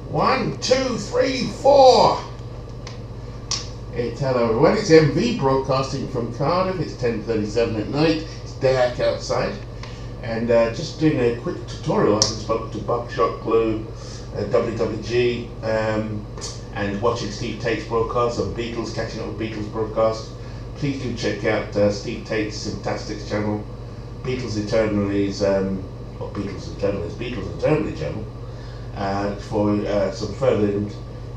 One, two, three, four. It's hello everyone. It's MV broadcasting from Cardiff. It's 10:37 at night. It's dark outside, and just doing a quick tutorial. I spoke to Buckshot Glue, WWG, and watching Steve Tate's broadcast on Beatles, catching up with Beatles broadcast. Please do check out Steve Tate's Syntastics channel, Beatles Eternally's, Beatles Eternally channel, for some further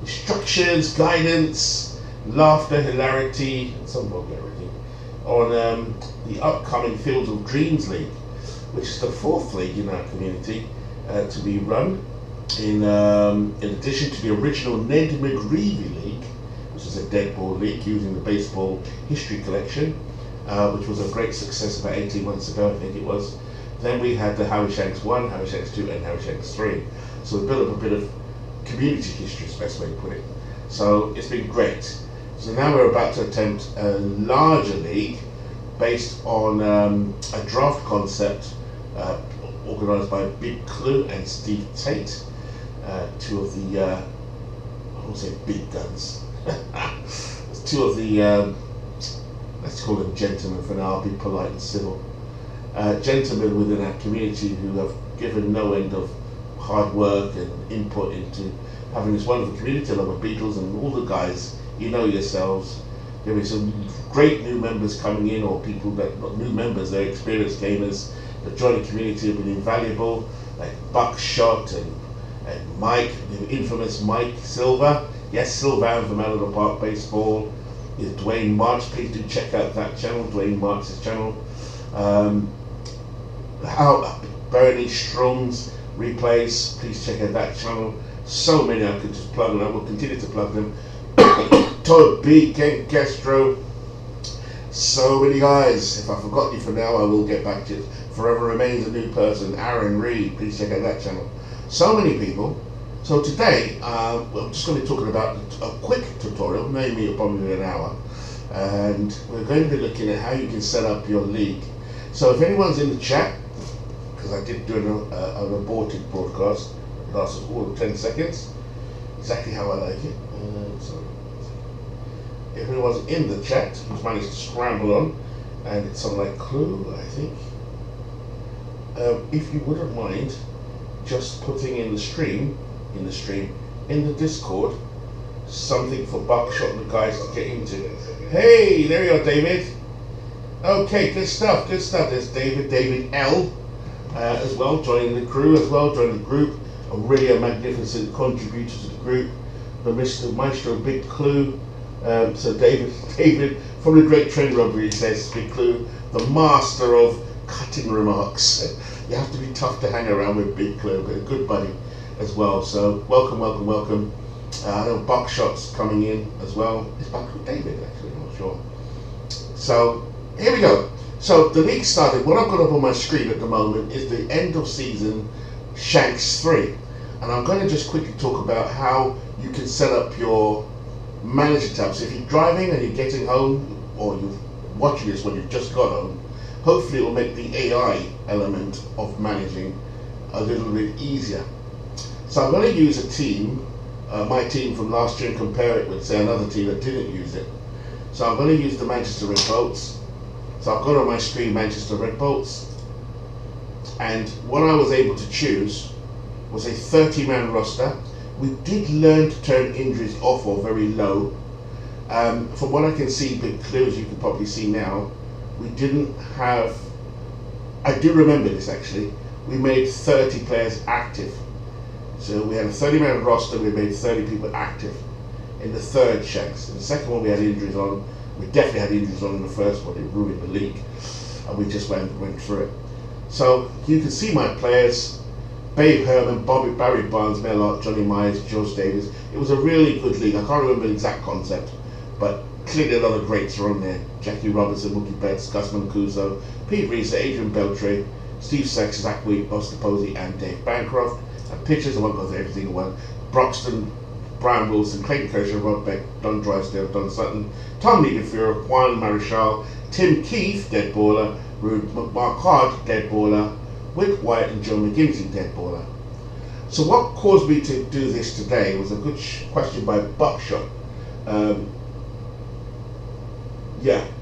instructions, guidance, laughter, hilarity, and some vulgarity on the upcoming Field of Dreams League, which is the fourth league in our community to be run in addition to the original Ned McGreevy League, which is a dead ball league using the baseball history collection, which was a great success about 18 months ago, I think it was. Then we had the Howie Shanks 1, Howie Shanks 2 and Howie Shanks 3. So we built up a bit of community history, is the best way to put it. So it's been great. So now we're about to attempt a larger league based on a draft concept organised by Big Clue and Steve Tate, two of the, I won't say big guns, two of the, let's call them gentlemen for now, I'll be polite and civil. Gentlemen within our community who have given no end of hard work and input into having this wonderful community along with Beatles and all the guys, you know yourselves. There will be some great new members coming in, or people that, not new members, they're experienced gamers that join the community have been invaluable, like Buckshot and Mike, the infamous Mike Silver. Yes, Sylvan from Allen Park Baseball. Is Dwayne March. Please do check out that channel, Dwayne March's channel. Bernie Strong's replays, please check out that channel. So many I could just plug, and I will continue to plug them. Todd B, Ken Castro, so many guys. If I forgot you for now, I will get back to it. Forever Remains a New Person, Aaron Reed, please check out that channel. So many people. So today, I'm just going to be talking about a quick tutorial, maybe probably an hour, and we're going to be looking at how you can set up your league. So if anyone's in the chat, because I did do an aborted broadcast, it lasted all 10 seconds, exactly how I like it. So if anyone's in the chat who's managed to scramble on, and it's on like Clue, I think, if you wouldn't mind just putting in the Discord, something for Buckshot and the guys to get into. Hey, there you are, David. Okay, good stuff. There's David L. As well, joining the crew as well, joining the group. Really a magnificent contributor to the group. The Mr. Maestro Big Clue. So David from the Great Train Robbery, he says, Big Clue, the master of cutting remarks. You have to be tough to hang around with Big Clue, but a good buddy as well. So welcome. I know Buckshot's coming in as well. It's Buckshot David, actually, I'm not sure. So here we go. So the league started. What I've got up on my screen at the moment is the end of season Shanks 3. And I'm going to just quickly talk about how you can set up your manager tab. So if you're driving and you're getting home, or you're watching this when you've just got home, hopefully it will make the AI element of managing a little bit easier. So I'm going to use a team, my team from last year, and compare it with, say, another team that didn't use it. So I'm going to use the Manchester Red Bolts. So I've got on my screen Manchester Red Bolts, and what I was able to choose was a 30-man roster. We did learn to turn injuries off or very low. From what I can see, Big Clue, as you can probably see now, we didn't have, I do remember this actually, we made 30 players active. So we had a 30-man roster, we made 30 people active in the third Shanks. In the second one we had injuries on. We definitely had injuries on in the first one. It ruined the league, and we just went through it. So you can see my players: Babe Herman, Barry Barnes, Mel, Johnny Myers, George Davis. It was a really good league. I can't remember the exact concept, but clearly a lot of greats are on there. Jackie Robinson, Mookie Betts, Gus Mancuso, Pete Reese, Adrian Beltre, Steve Sachs, Zach Wheat, Buster Posey, and Dave Bancroft. And pitchers, I won't go through every single one. Broxton, Brian Wilson, Clayton Kershaw, Rob Beck, Don Drysdale, Don Sutton, Tom Niedenfuhrer, Juan Marichal, Tim Keefe, dead baller, Rude Marquardt, dead baller, Whit White, and Joe McGinty, dead baller. So what caused me to do this today was a good question by Buckshot. Um,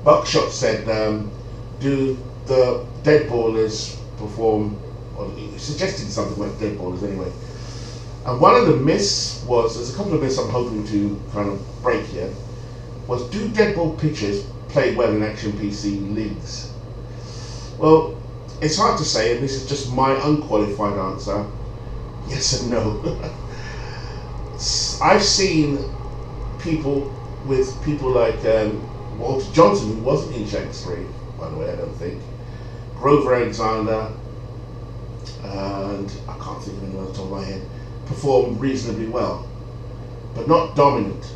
Buckshot said, do the dead ballers perform, or he suggested something like dead ballers anyway. And one of the myths was, there's a couple of myths I'm hoping to kind of break here, was do dead ball pitchers play well in Action PC leagues? Well, it's hard to say, and this is just my unqualified answer. Yes and no. I've seen people like Walter Johnson, who wasn't in Shanks 3, by the way, I don't think. Grover Alexander, and I can't think of anyone off the top of my head, perform reasonably well, but not dominant.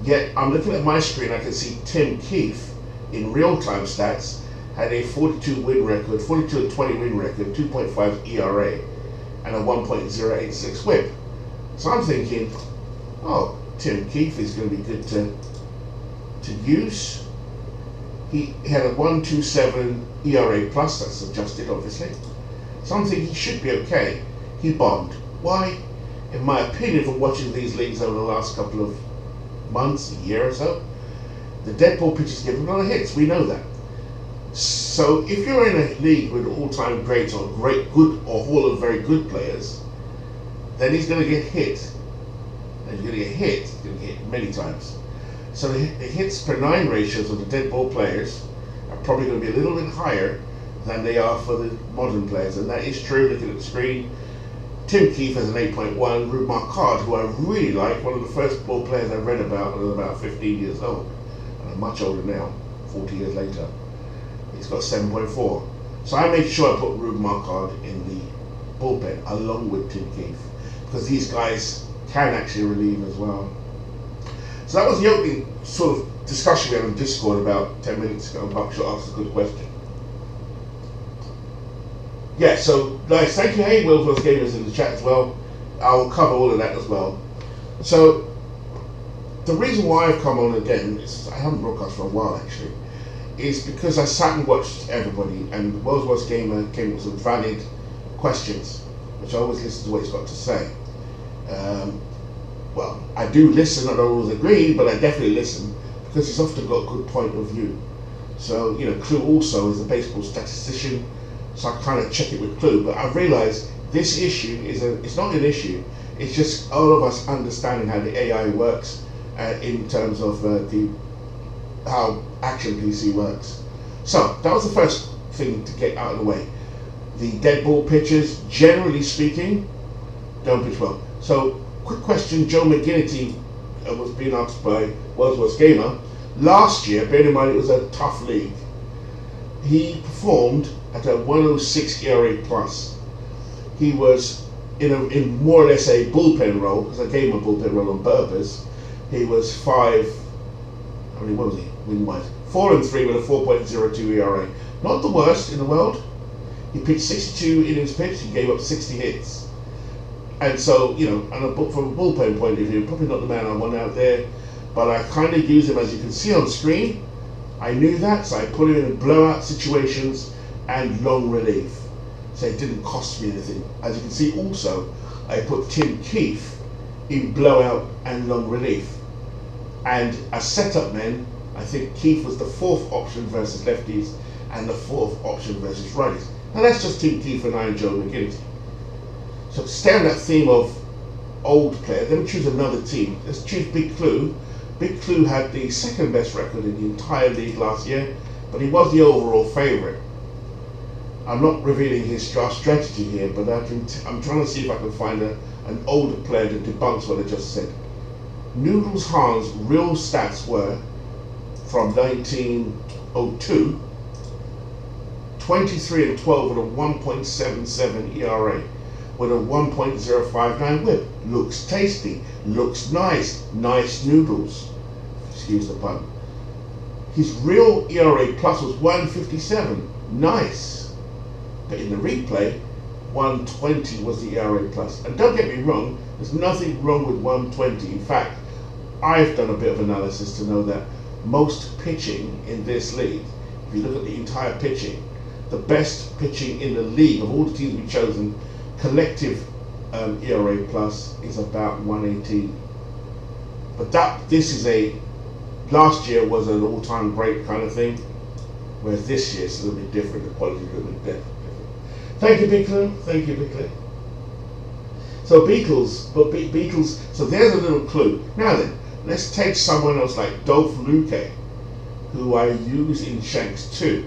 Yet I'm looking at my screen, I can see Tim Keefe in real-time stats had a 42 win record, 42 and 20 win record, 2.5 ERA, and a 1.086 whip. So I'm thinking, oh, Tim Keefe is going to be good to use. He had a 1.27 ERA plus, that's adjusted obviously. So I'm thinking he should be okay. He bombed. Why? In my opinion, from watching these leagues over the last couple of months, a year or so, the dead ball pitchers give him a lot of hits. We know that. So if you're in a league with all-time greats or good or hall of very good players, then he's going to get hit. And he's going to get hit. He's going to get hit many times. So the hits per 9 ratios of the dead ball players are probably going to be a little bit higher than they are for the modern players, and that is true. Looking at the screen, Tim Keefe has an 8.1. Rube Marquardt, who I really like, one of the first ball players I read about when I was about 15 years old, and I'm much older now, 40 years later. He's got 7.4. So I made sure I put Rube Marquardt in the bullpen along with Tim Keefe, because these guys can actually relieve as well. So that was the opening sort of discussion we had on Discord about 10 minutes ago. Buckshot asked a good question. Yeah, so guys, thank you. Hey, Will, for those gamers in the chat as well. I'll cover all of that as well. So the reason why I've come on again is I haven't broadcast for a while actually, is because I sat and watched everybody, and World's Worst Gamer came with some valid questions, which I always listen to what he's got to say. Well, I do listen, I don't always agree, but I definitely listen because he's often got a good point of view. So, you know, Clue also is a baseball statistician, so I kind of check it with Clue, but I've realized this issue it's not an issue, it's just all of us understanding how the AI works in terms of how Action PC works. So that was the first thing to get out of the way. The dead ball pitchers, generally speaking, don't pitch well. So quick question, Joe McGinnity was being asked by World's Worst Gamer. Last year, bear in mind it was a tough league, he performed at a 106 ERA plus. He was in more or less a bullpen role, because I gave him a bullpen role on purpose. He was what was he, win-wise? 4-3 with a 4.02 ERA. Not the worst in the world. He pitched 62 innings pitched, he gave up 60 hits. And so, you know, from a bullpen point of view, probably not the man I want out there, but I kind of use him, as you can see on screen. I knew that, so I put him in blowout situations and long relief. So it didn't cost me anything. As you can see also, I put Tim Keefe in blowout and long relief. And as setup men, I think Keefe was the 4th option versus lefties and the 4th option versus righties. Now that's just Tim Keefe and I and Joe McGinnity. So to stay on that theme of old players, let me choose another team. Let's choose Big Clue. Big Clue had the 2nd best record in the entire league last year, but he was the overall favourite. I'm not revealing his draft strategy here, but I'm trying to see if I can find an older player that debunks what I just said. Noodles Hahn's real stats were from 1902, 23 and 12 with a 1.77 ERA, with a 1.059 whip. Looks tasty, looks nice, nice noodles. Excuse the pun. His real ERA plus was 1.57, nice. But in the replay, 120 was the ERA plus. And don't get me wrong, there's nothing wrong with 120. In fact, I've done a bit of analysis to know that most pitching in this league, if you look at the entire pitching, the best pitching in the league of all the teams we've chosen, collective ERA plus is about 118. But this is last year was an all-time great kind of thing, whereas this year it's a little bit different. The quality is a little bit different. Thank you, Beetle. Thank you, Beetle. So Beatles. So there's a little clue. Now then, let's take someone else like Dolph Luque, who I use in Shanks 2.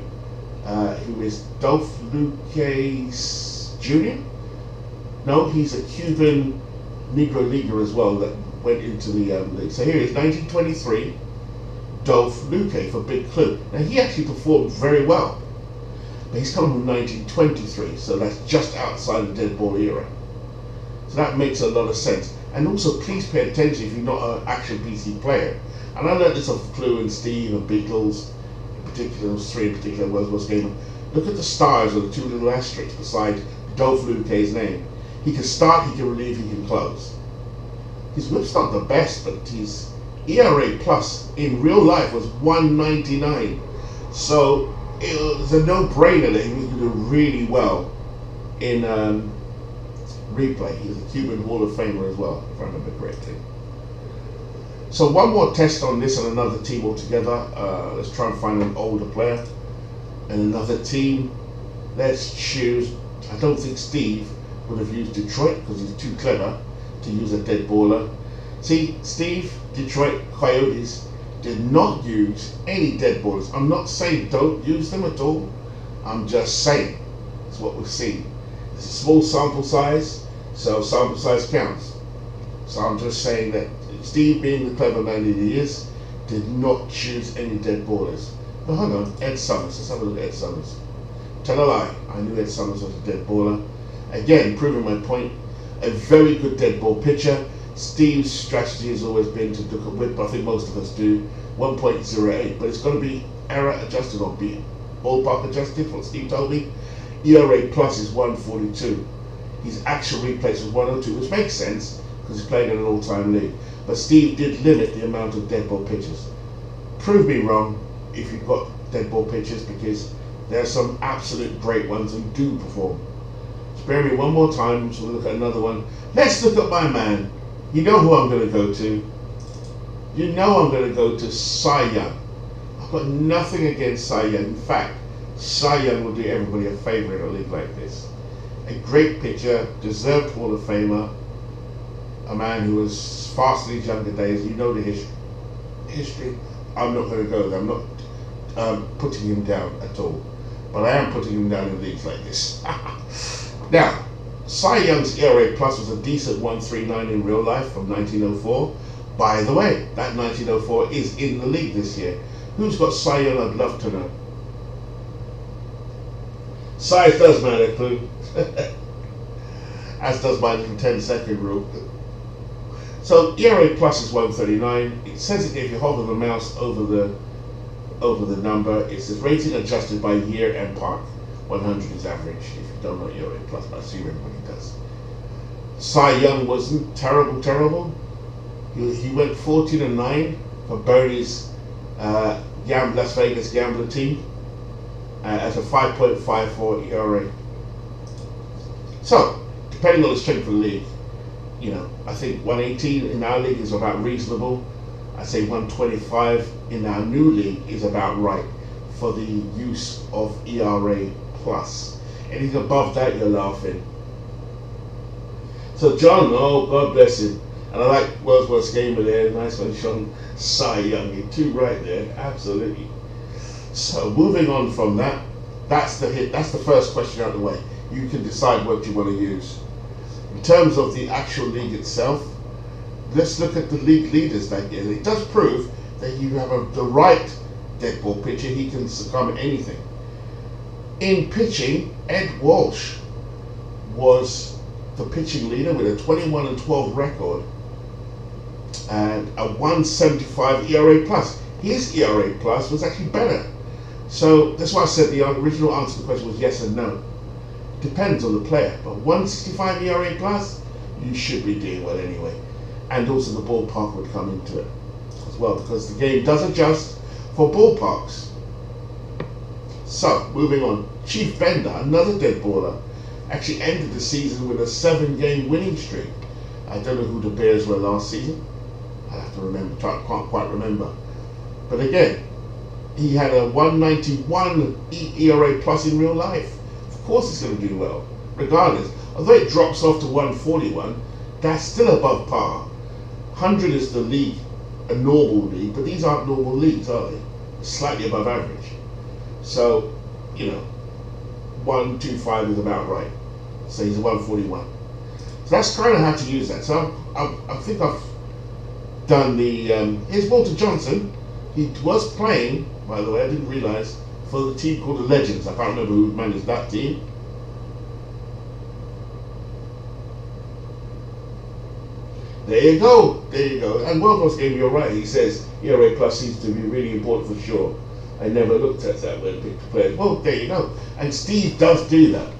Who is Dolph Luque Jr.? No, he's a Cuban Negro Leaguer as well that went into the league. So here is 1923, Dolph Luque for Big Clue. Now he actually performed very well, but he's coming from 1923, so that's just outside the dead ball era. So that makes a lot of sense. And also, please pay attention if you're not an action PC player. And I learned this off Clue and Steve and Beatles, in particular, those three in particular, was Gamer. Look at the stars of the two little asterisks beside Dolph Luque's name. He can start, he can relieve, he can close. His whip's not the best, but his ERA plus in real life was 199. So it was a no-brainer that he was going to do really well in replay. He's a Cuban Hall of Famer as well, if I remember correctly. So one more test on this and another team altogether. Let's try and find an older player and another team. Let's choose. I don't think Steve would have used Detroit because he's too clever to use a dead baller. See, Steve, Detroit Coyotes did not use any dead ballers. I'm not saying don't use them at all. I'm just saying it's what we've seen. It's a small sample size, so sample size counts. So I'm just saying that Steve, being the clever man that he is, did not choose any dead ballers. But hold on, Ed Summers. Let's have a look at Ed Summers. Tell a lie. I knew Ed Summers was a dead baller. Again, proving my point. A very good dead ball pitcher. Steve's strategy has always been to look at whip. I think most of us do 1.08, but it's going to be error adjusted or be ballpark adjusted. What Steve told me. ERA plus is 142. His actual replays was 102, which makes sense because he's playing in an all-time league. But Steve did limit the amount of dead ball pitches. Prove me wrong if you've got dead ball pitches, because there are some absolute great ones who do perform. Spare me one more time, so we'll look at another one. Let's look at my man. You know who I'm going to go to. You know I'm going to go to Cy Young. I've got nothing against Cy Young. In fact, Cy Young will do everybody a favor in a league like this. A great pitcher, deserved Hall of Famer, a man who was fast in his younger days. You know the history. I'm not going to go there. I'm not putting him down at all. But I am putting him down in leagues like this. Now, Cy Young's ERA plus was a decent 139 in real life from 1904. By the way, that 1904 is in the league this year. Who's got Cy Young? I'd love to know. Size does matter, Clue. As does my little 10-second rule. So ERA plus is 139. It says it if you hover the mouse over the number. It says rating adjusted by year and park. 100 is average. If you don't know ERA plus, but I assume everybody does. Cy Young wasn't terrible. He went 14-9 for Bernie's Las Vegas Gambler team at a 5.54 ERA. So, depending on the strength of the league, you know, I think 118 in our league is about reasonable. I say 125 in our new league is about right for the use of ERA plus. Anything above that, you're laughing. So John, oh God bless him, and I like Wordsworth's Gamer there. Nice one, Sean. Cy Young, you're too right there, absolutely. So moving on from that, that's the hit. That's the first question out of the way. You can decide what you want to use. In terms of the actual league itself, let's look at the league leaders that year. It does prove that you have the right dead ball pitcher. He can succumb to anything. In pitching, Ed Walsh was the pitching leader with a 21-12 record and a 175 ERA plus. His ERA plus was actually better. So that's why I said the original answer to the question was yes and no. Depends on the player, but 165 ERA plus, you should be doing well anyway. And also the ballpark would come into it as well, because the game does adjust for ballparks. So, moving on. Chief Bender, another dead baller. actually ended the season with a 7-game winning streak. I don't know who the Bears were last season. I have to remember, can't quite remember. But again, he had a 191 ERA plus in real life. Of course he's going to do well, regardless. Although it drops off to 141, that's still above par. 100 is the league, a normal league, but these aren't normal leagues, are they? Slightly above average. So, 125 is about right. So he's a 141. So that's kind of how to use that. So I think I've done the. Here's Walter Johnson. He was playing, by the way, I didn't realise, for the team called the Legends. I can't remember who managed that team. There you go. And World's game, you're right. He says ERA plus seems to be really important for sure. I never looked at that when I picked the players. Well, there you go. And Steve does do that.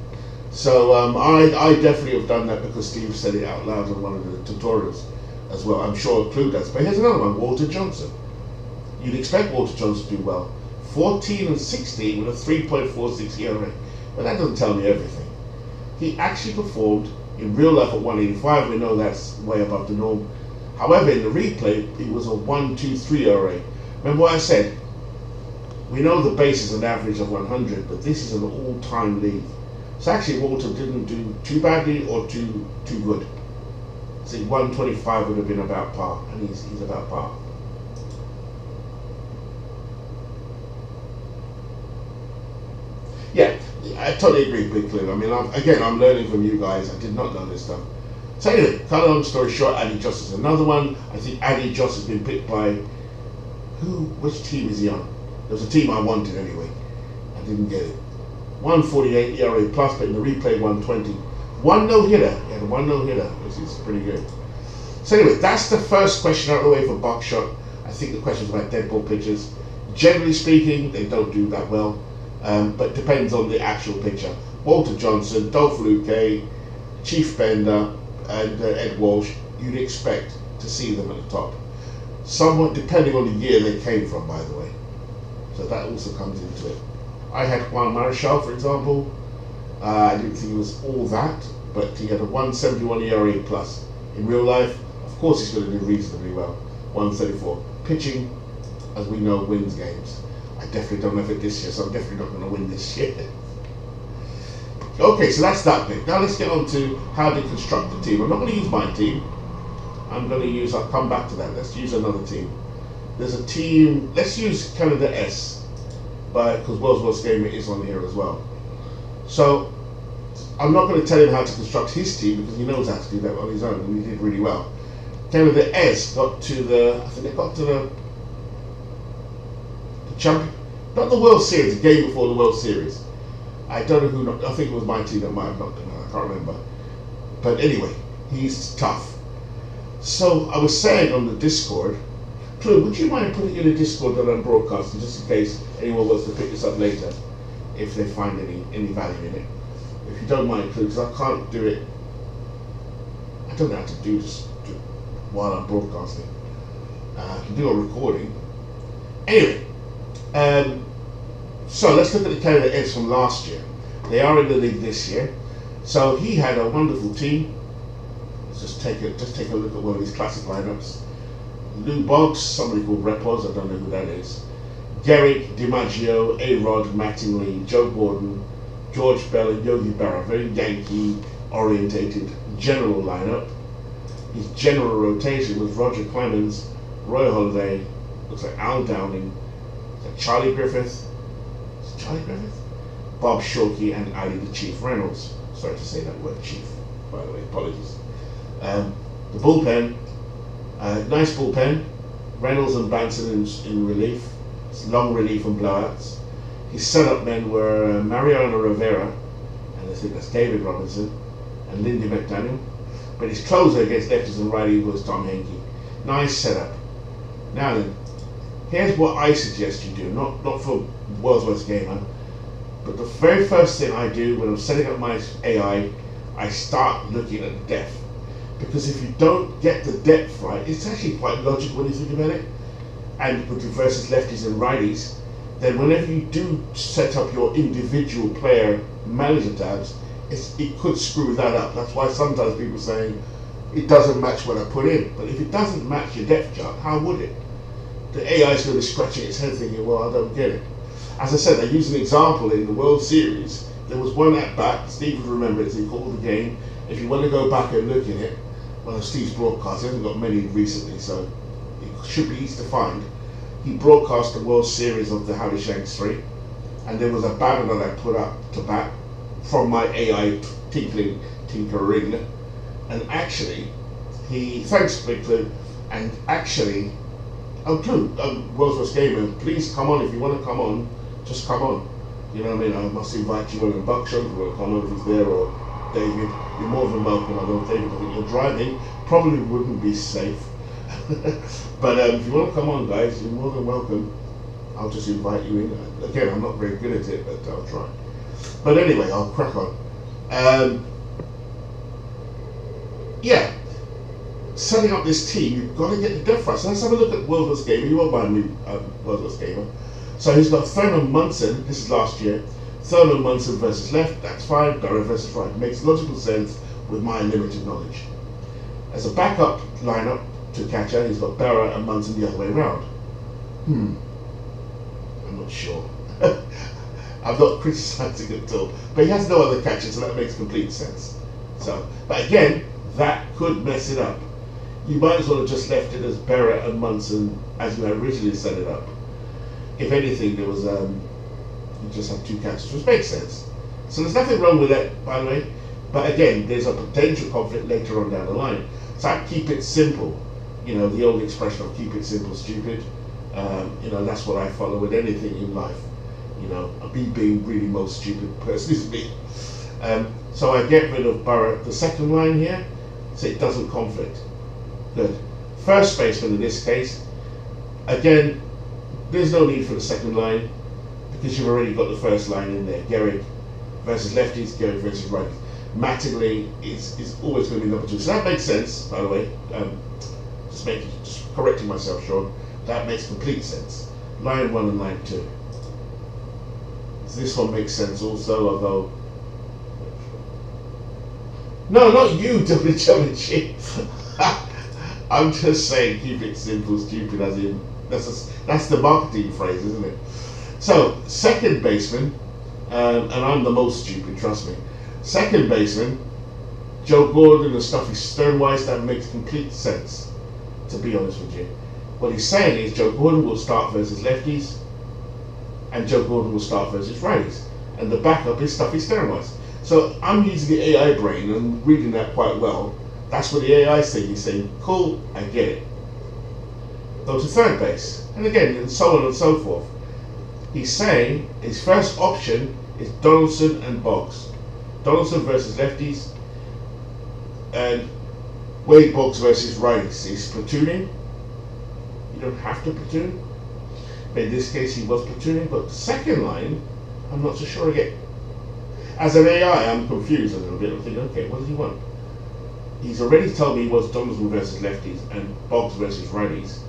So I definitely have done that because Steve said it out loud on one of the tutorials as well. I'm sure Clue does. But here's another one, Walter Johnson. You'd expect Walter Johnson to do well. 14 and 16 with a 3.46 ERA. But that doesn't tell me everything. He actually performed in real life at 185. We know that's way above the norm. However, in the replay, it was a 1.23 ERA. Remember what I said? We know the base is an average of 100, but this is an all-time league. So actually, Walter didn't do too badly or too good. See, 125 would have been about par, and he's about par. Yeah, I totally agree, Big Clue. I mean, I'm learning from you guys. I did not know this stuff. So anyway, cut a long story short, Addy Joss is another one. I think Addy Joss has been picked by which team is he on? There was a team I wanted anyway. I didn't get it. 148 ERA plus, but in the replay 120. One no-hitter. He had a one no-hitter, which is pretty good. So anyway, that's the first question out of the way for Buckshot. I think the question's about dead ball pitchers. Generally speaking, they don't do that well. But depends on the actual pitcher. Walter Johnson, Dolph Luque, Chief Bender, and Ed Walsh, you'd expect to see them at the top. Somewhat depending on the year they came from, by the way. So that also comes into it. I had Juan Marichal, for example. I didn't think he was all that, but he had a 171 ERA plus. In real life, of course he's going to do reasonably well. 134. Pitching, as we know, wins games. I definitely don't have it this year, so I'm definitely not going to win this year. Okay, so that's that bit. Now let's get on to how to construct the team. I'm not going to use my team. I'll come back to that. Let's use another team. There's a team, let's use Canada S, because World's game is on here as well. So, I'm not going to tell him how to construct his team because he knows how to do that on his own, and he did really well. Canada S got to the champion, not the World Series, the game before the World Series. I don't know who, I think it was my team that might have knocked him out, I can't remember. But anyway, he's tough. So, I was saying on the Discord, Clue, would you mind putting in a Discord that I'm broadcasting just in case anyone wants to pick this up later, if they find any value in it? If you don't mind, Clue, because I can't do it. I don't know how to do this while I'm broadcasting. I can do a recording. Anyway, so let's look at the Canada Eds from last year. They are in the league this year. So he had a wonderful team. Let's just take a look at one of his classic lineups. Lou Boggs, somebody called Repos, I don't know who that is. Garrick, DiMaggio, A-Rod, Mattingly, Joe Gordon, George Bell, and Yogi Berra. Very Yankee-orientated general lineup. His general rotation was Roger Clemens, Roy Halladay, looks like Al Downing, Charlie Griffith, Bob Shorkey, and Ali the Chief Reynolds. Sorry to say that word Chief, by the way, apologies. The bullpen, nice bullpen. Reynolds and Banson in relief. It's long relief and blowouts. His setup men were Mariano Rivera, and I think that's David Robinson, and Lindy McDaniel. But his closer against lefties and righties was Tom Henke. Nice setup. Now then, here's what I suggest you do, not for World's Worst Gamer, but the very first thing I do when I'm setting up my AI, I start looking at depth. Because if you don't get the depth right, it's actually quite logical when you think about it, and with versus lefties and righties, then whenever you do set up your individual player manager tabs, it could screw that up. That's why sometimes people say it doesn't match what I put in. But if it doesn't match your depth chart, how would it? The AI is going to be scratching its head thinking, well, I don't get it. As I said, I used an example in the World Series. There was one at bat, Steve would remember it, he called the game. If you want to go back and look at it, well, Steve's broadcast, he hasn't got many recently, so it should be easy to find. He broadcast the World Series of the Howdy Shanks 3, and there was a banner that I put up to bat from my AI tinkering, and actually, thanks Big Clue, and actually, Clue, World's Worst Gamer, please come on. If you want to come on, just come on. You know what I mean? I must invite you on a Buckshot if you want to come on, if he's there, or David. You're more than welcome. I know David, I think you're driving, probably wouldn't be safe. But if you want to come on, guys, you're more than welcome. I'll just invite you in. Again, I'm not very good at it, but I'll try. But anyway, I'll crack on. Yeah. Setting up this team, you've got to get the depth right. So let's have a look at World Worst Gamer. You won't mind me, World Worst Gamer. So he's got Thurman Munson, this is last year. Thurman Munson versus left, that's fine. Berra versus right. Makes logical sense with my limited knowledge. As a backup lineup to catcher, he's got Berra and Munson the other way around. I'm not sure. I'm not criticizing at all. But he has no other catcher, so that makes complete sense. So, but again, that could mess it up. You might as well have just left it as Berra and Munson as you originally set it up. If anything, there was you just have two catchers, which makes sense. So there's nothing wrong with that, by the way. But again, there's a potential conflict later on down the line. So I keep it simple. You know, the old expression of keep it simple, stupid. You know, that's what I follow with anything in life. You know, me being really most stupid person is me. So I get rid of Berra, the second line here, so it doesn't conflict. Good. First baseman in this case, again, there's no need for the second line because you've already got the first line in there. Gehrig versus lefties, Gehrig versus righties. Mattingly is always going to be number two. So that makes sense, by the way. Just correcting myself, Sean. That makes complete sense. Line 1 and line 2. So this one makes sense also, although... No, not you, WWG. I'm just saying keep it simple, stupid, as in, that's the marketing phrase, isn't it? So, second baseman, and I'm the most stupid, trust me. Second baseman, Joe Gordon and Stuffy Sternweiss, that makes complete sense, to be honest with you. What he's saying is Joe Gordon will start versus lefties, and Joe Gordon will start versus righties. And the backup is Stuffy Sternweiss. So I'm using the AI brain and reading that quite well. That's what the AI is saying. He's saying, cool, I get it. Go to third base. And again, and so on and so forth. He's saying his first option is Donaldson and Boggs. Donaldson versus lefties, and Wade Boggs versus righties. He's platooning. You don't have to platoon. But in this case, he was platooning. But the second line, I'm not so sure again. As an AI, I'm confused a little bit. I'm thinking, okay, what does he want? He's already told me he wants Donaldson versus lefties and Boggs versus righties.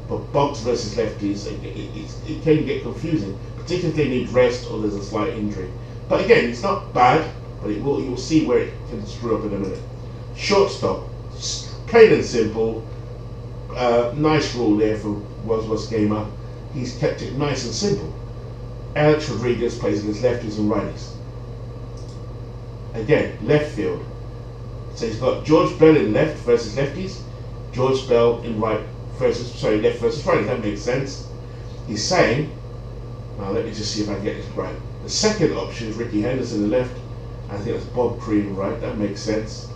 But Boggs versus lefties, it can get confusing, particularly if they need rest or there's a slight injury. But again, it's not bad, but you'll see where it can screw up in a minute. Shortstop, plain and simple. Nice rule there for World's Gamer. He's kept it nice and simple. Alex Rodriguez plays against lefties and righties. Again, left field. So he's got George Bell in left versus lefties, George Bell in left versus righties. That makes sense. He's saying, now let me just see if I can get this right. The second option is Ricky Henderson in left. I think that's Bob Crean right. That makes sense.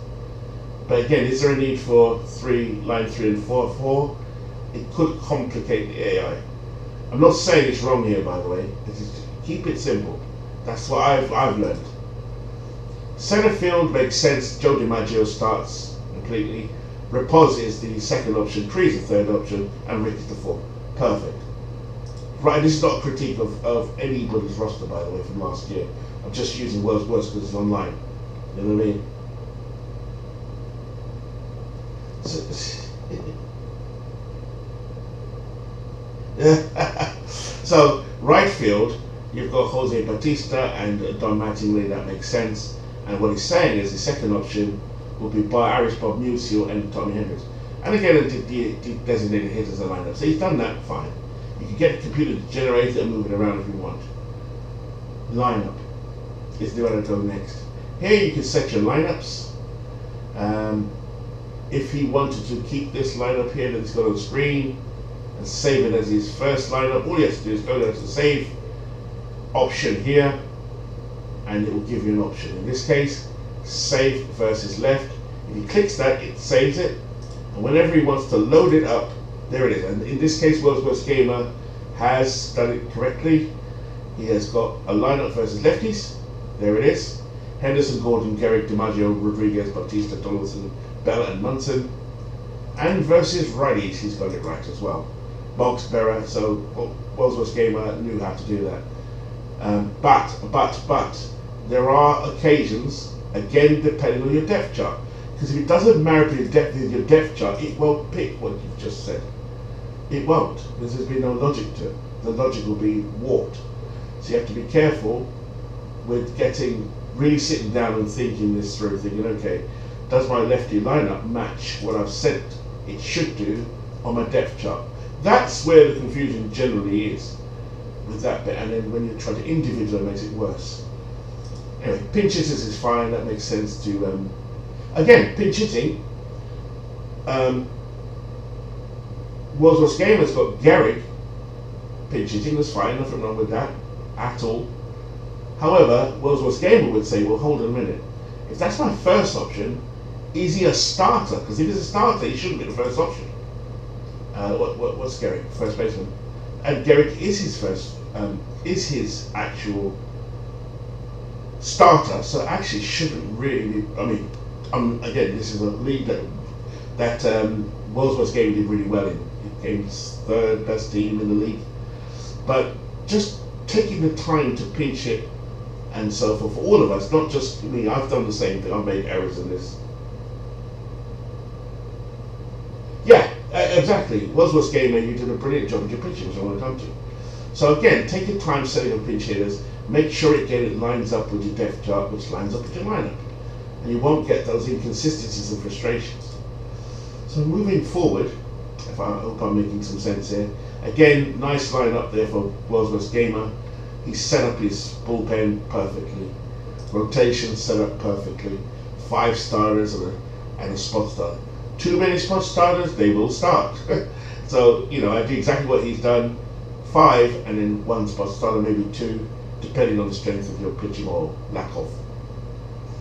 But again, is there a need for line 3 and 4? It could complicate the AI. I'm not saying it's wrong here, by the way. Keep it simple. That's what I've learned. Center field makes sense. Joe DiMaggio starts completely. Repos is the second option. Cree's the third option, and Rick is the fourth. Perfect. Right, this is not a critique of anybody's roster, by the way, from last year. I'm just using World's Worst because it's online. You know what I mean? So right field, you've got Jose Batista and Don Mattingly. That makes sense. And what he's saying is the second option will be by Irish Bob Musial and Tommy Hendricks. And again, it designated hit as a lineup. So he's done that fine. You can get the computer to generate it and move it around if you want. Lineup is the way to go next. Here you can set your lineups. If he wanted to keep this lineup here that he's got on screen and save it as his first lineup, all he has to do is go down to the save option here, and it will give you an option. In this case, save versus left. If he clicks that, it saves it, and whenever he wants to load it up, there it is. And in this case, World's Worst Gamer has done it correctly. He has got a lineup versus lefties. There it is. Henderson, Gordon, Garrick, DiMaggio, Rodriguez, Bautista, Donaldson, Bella, and Munson. And versus righties, he's got it right as well. Boggs, Berra, so World's Worst Gamer knew how to do that. But there are occasions, again depending on your depth chart, because if it doesn't marry with your depth chart, it won't pick what you've just said. It won't, because there's been no logic to it. The logic will be warped. So you have to be careful with really sitting down and thinking this through, thinking, okay, does my lefty lineup match what I've said it should do on my depth chart? That's where the confusion generally is with that bit, and then when you try to individualize, it makes it worse. Anyway, pinch hitters is fine. That makes sense to again, pinch hitting. World's Worst Gamer's got Garrick pinch hitting. That's fine, nothing wrong with that at all. However, World's Worst Gamer would say, well, hold on a minute. If that's my first option, is he a starter? Because if he's a starter, he shouldn't be the first option. What's Garrick? First baseman. And Garrick is his actual starter, so actually shouldn't really. I mean, again, this is a league that World's Worst Gamer did really well in. It came third best team in the league, but just taking the time to pinch it and so forth for all of us, not just me. I've done the same thing. I've made errors in this. Yeah, exactly. World's Worst Gamer, you did a brilliant job with your pitching, which I want to come to. So again, take your time setting up pinch hitters. Make sure it lines up with your depth chart, which lines up with your lineup, and you won't get those inconsistencies and frustrations. So moving forward, I hope I'm making some sense here. Again, nice lineup there for World's Worst Gamer. He set up his bullpen perfectly. Rotation set up perfectly. 5 starters and a spot starter. Too many spot starters, they will start. So, I do exactly what he's done. 5 and then 1 spot starter, maybe 2, depending on the strength of your pitching or lack of.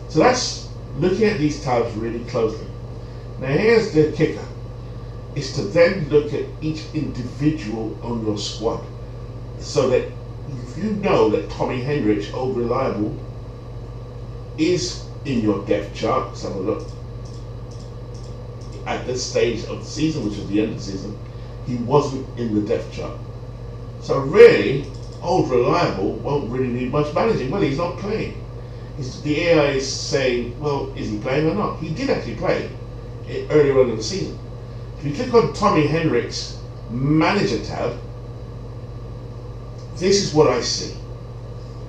So that's looking at these tabs really closely. Now here's the kicker. Is to then look at each individual on your squad, so that if you know that Tommy Hendricks, Old Reliable, is in your depth chart, let's have a look. At this stage of the season, which is the end of the season, he wasn't in the depth chart. So really, Old Reliable won't really need much managing. Well, he's not playing. The AI is saying, well, is he playing or not? He did actually play earlier on in the season. If you click on Tommy Hendricks Manager tab, this is what I see.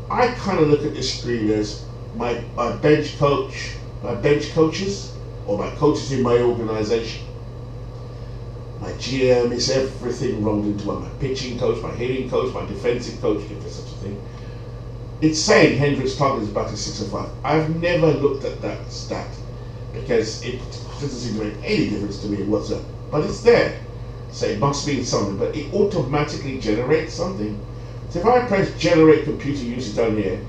I kind of look at this screen as my bench coach, my bench coaches, or my coaches in my organization. My GM is everything rolled into one. My pitching coach, my hitting coach, my defensive coach, if there's such a thing. It's saying Hendricks' target is batting 605. I've never looked at that stat because it doesn't seem to make any difference to me whatsoever. But it's there. So it must mean something, but it automatically generates something. So if I press generate computer usage down here,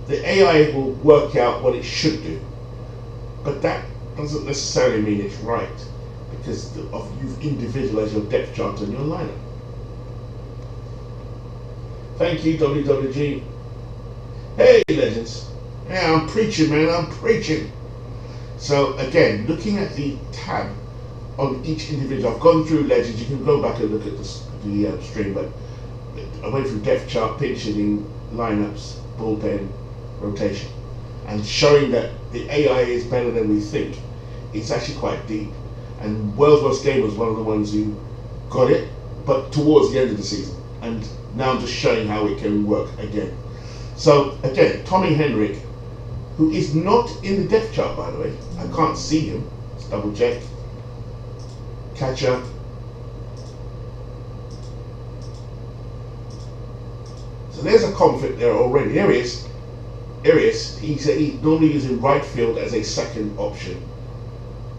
the AI will work out what it should do. But that doesn't necessarily mean it's right, because you've individualized your depth chart and your lineup. Thank you, WWG. Hey, legends. Yeah, I'm preaching, man, I'm preaching. So again, looking at the tab on each individual, I've gone through legends. You can go back and look at the stream, but I went through depth chart, pitch hitting, lineups, bullpen, rotation, and showing that the AI is better than we think. It's actually quite deep. And World's Worst Gamer was one of the ones who got it, but towards the end of the season. And now I'm just showing how it can work again. So again, Tommy Henrich, who is not in the depth chart, by the way. I can't see him. Let's double check. Catcher. So there's a conflict there already. There he is. There he is. He's normally using right field as a second option.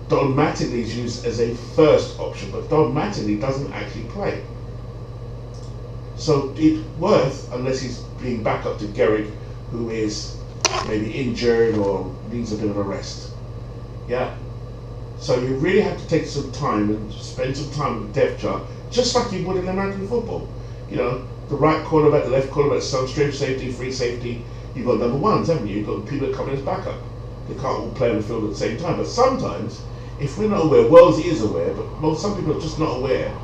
Don Mattingly is used as a first option, but Don Mattingly doesn't actually play. So it's worth, unless he's being back up to Gehrig, who is maybe injured or needs a bit of a rest. Yeah. So you really have to take some time and spend some time with the depth chart, just like you would in American football. You know, the right quarterback, the left quarterback, some straight safety, free safety. You've got number ones, haven't you? You've got people that come in as backup. They can't all play on the field at the same time. But sometimes, if we're not aware, Wellesley is aware, but some people are just not aware,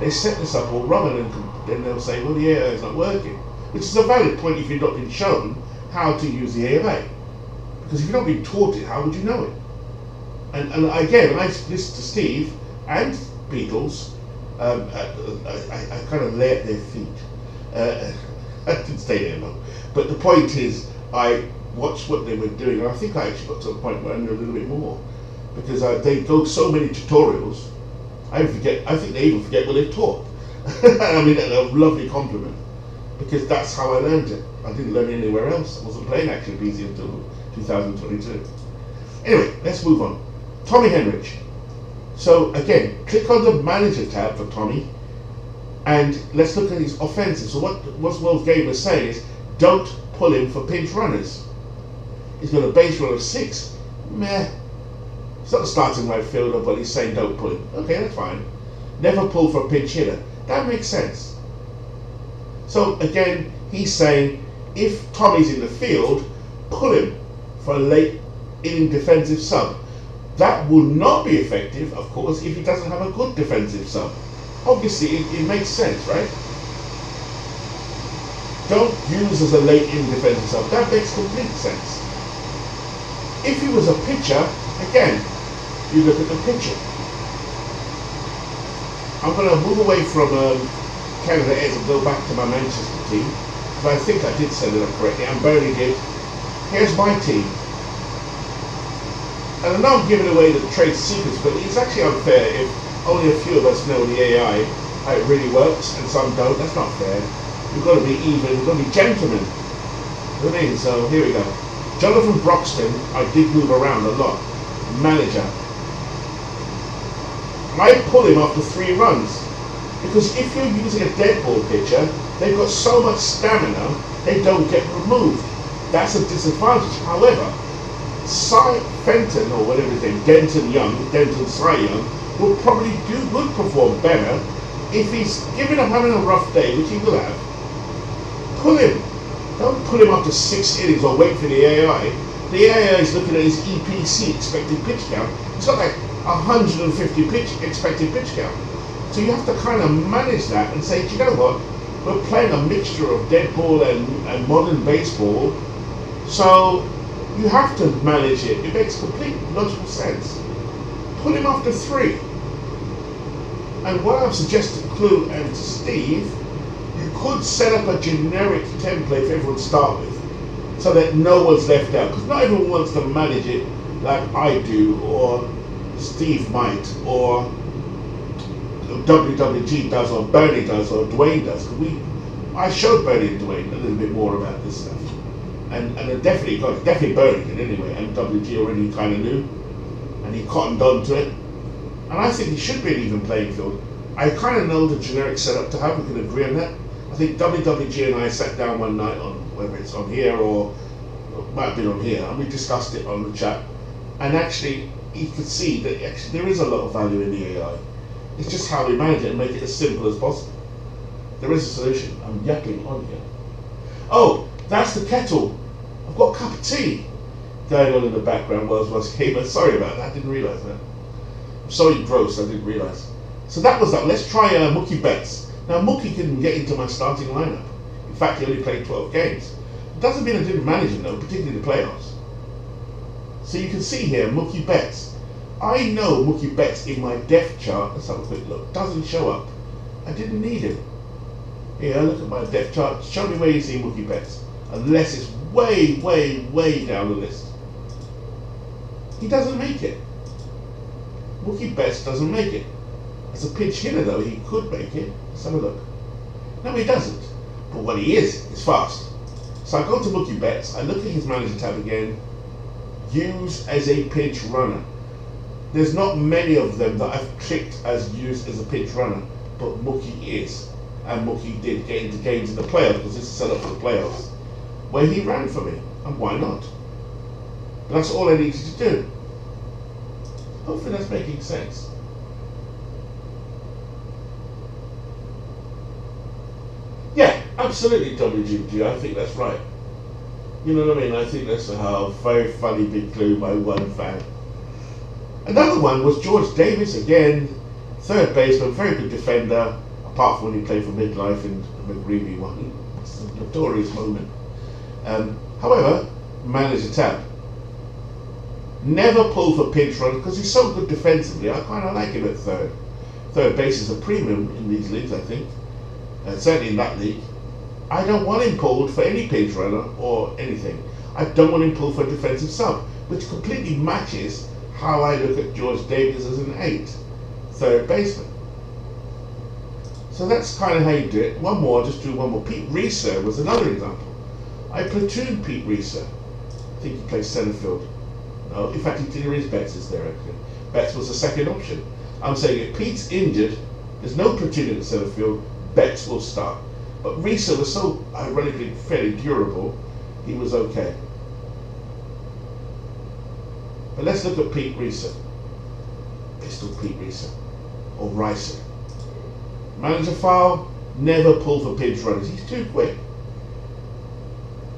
they set this up all wrong, and then they'll say, well, the AMA is not working. Which is a valid point if you've not been shown how to use the AMA. Because if you've not been taught it, how would you know it? And again, I listen to Steve and Beatles, I kind of lay at their feet. I didn't stay there long. But the point is, I watched what they were doing, and I think I actually got to a point where I knew a little bit more. Because they go so many tutorials, I think they even forget what they've taught. I mean, that's a lovely compliment. Because that's how I learned it. I didn't learn it anywhere else. I wasn't playing Action PC until 2022. Anyway, let's move on. Tommy Henrich. So again, click on the manager tab for Tommy, and let's look at his offensive. So what Wells Game was saying is, don't pull him for pinch runners. He's got a base run of 6. Meh. He's not the starting right fielder, but he's saying don't pull him. Okay, that's fine. Never pull for a pinch hitter. That makes sense. So again, he's saying if Tommy's in the field, pull him for a late inning defensive sub. That will not be effective, of course, if he doesn't have a good defensive sub. Obviously, it makes sense, right? Don't use as a late inning defensive sub. That makes complete sense. If he was a pitcher, again, you look at the pitcher. I'm going to move away from Canada Airs and go back to my Manchester team, because I think I did set it up correctly, and Bernie did. Here's my team. And I know I'm giving away the trade secrets, but it's actually unfair if only a few of us know the AI, how it really works, and some don't. That's not fair. We've got to be even, we've got to be gentlemen. You know what I mean? So here we go. Jonathan Broxton, I did move around a lot. Manager. I pull him after 3 runs. Because if you're using a dead ball pitcher, they've got so much stamina, they don't get removed. That's a disadvantage. However, Cy Fenton, or whatever his name, Denton Cy Young, will probably would perform better if he's given up having a rough day, which he will have. Pull him. Don't pull him after 6 innings or wait for the AI. The AI is looking at his EPC, expected pitch count. It's got like 150 expected pitch count. So you have to kind of manage that and say, do you know what? We're playing a mixture of dead ball and modern baseball. So you have to manage it. It makes complete logical sense. Pull him after 3. And what I've suggested to Clue and to Steve, you could set up a generic template for everyone to start with, so that no one's left out. Because not everyone wants to manage it like I do, or Steve might, or WWG does, or Bernie does, or Dwayne does. I showed Bernie and Dwayne a little bit more about this stuff. And definitely Bernie did anyway, and WG already kind of knew, and he cottoned on to it. And I think he should be an even playing field. I kind of know the generic setup to have, we can agree on that. I think WWG and I sat down one night on, whether it's on here or might have been on here, and we discussed it on the chat. And actually, you could see that actually there is a lot of value in the AI. It's just how we manage it and make it as simple as possible. There is a solution. I'm yapping on here. Oh, that's the kettle. I've got a cup of tea going on in the background while I was came. Sorry about that, I didn't realise that. I'm sorry, gross, I didn't realise. So that was that. Let's try Mookie Betts. Now Mookie can get into my starting lineup. In fact, he only played 12 games. It doesn't mean I didn't manage him though, particularly the playoffs. So you can see here, Mookie Betts. I know Mookie Betts in my depth chart, let's have a quick look, doesn't show up. I didn't need him. Here, look at my depth chart. Show me where you see Mookie Betts. Unless it's way, way, way down the list. He doesn't make it. Mookie Betts doesn't make it. As a pinch hitter, though, he could make it. Let's have a look. No, he doesn't. But what he is fast. So I go to Mookie Betts, I look at his manager tab again, use as a pinch runner. There's not many of them that I've clicked as used as a pinch runner, but Mookie is. And Mookie did get into games in the playoffs, because this is set up for the playoffs, where he ran for me, and why not? But that's all I needed to do. Hopefully that's making sense. Yeah, absolutely, WGG, I think that's right. You know what I mean? I think that's a very funny big clue by one fan. Another one was George Davis, again, third baseman, very good defender, apart from when he played for Midlife in the McGreevy one. It's a notorious moment. However, manager tab. Never pull for pinch runs because he's so good defensively. I kind of like him at third. Third base is a premium in these leagues, I think. Certainly in that league. I don't want him pulled for any pinch runner or anything. I don't want him pulled for a defensive sub, which completely matches how I look at George Davis as an 8, third baseman. So that's kind of how you do it. One more, just do one more. Pete Reeser was another example. I platooned Pete Reeser. I think he plays center field. No, in fact, there is Betts is there actually. Betts was the second option. I'm saying if Pete's injured, there's no platoon at center field, Betts will start. But Reeser was so ironically fairly durable, he was okay. But let's look at Pete Reeser. Pistol Pete Reeser. Or Ricer. Manager file, never pull for pinch runners. He's too quick.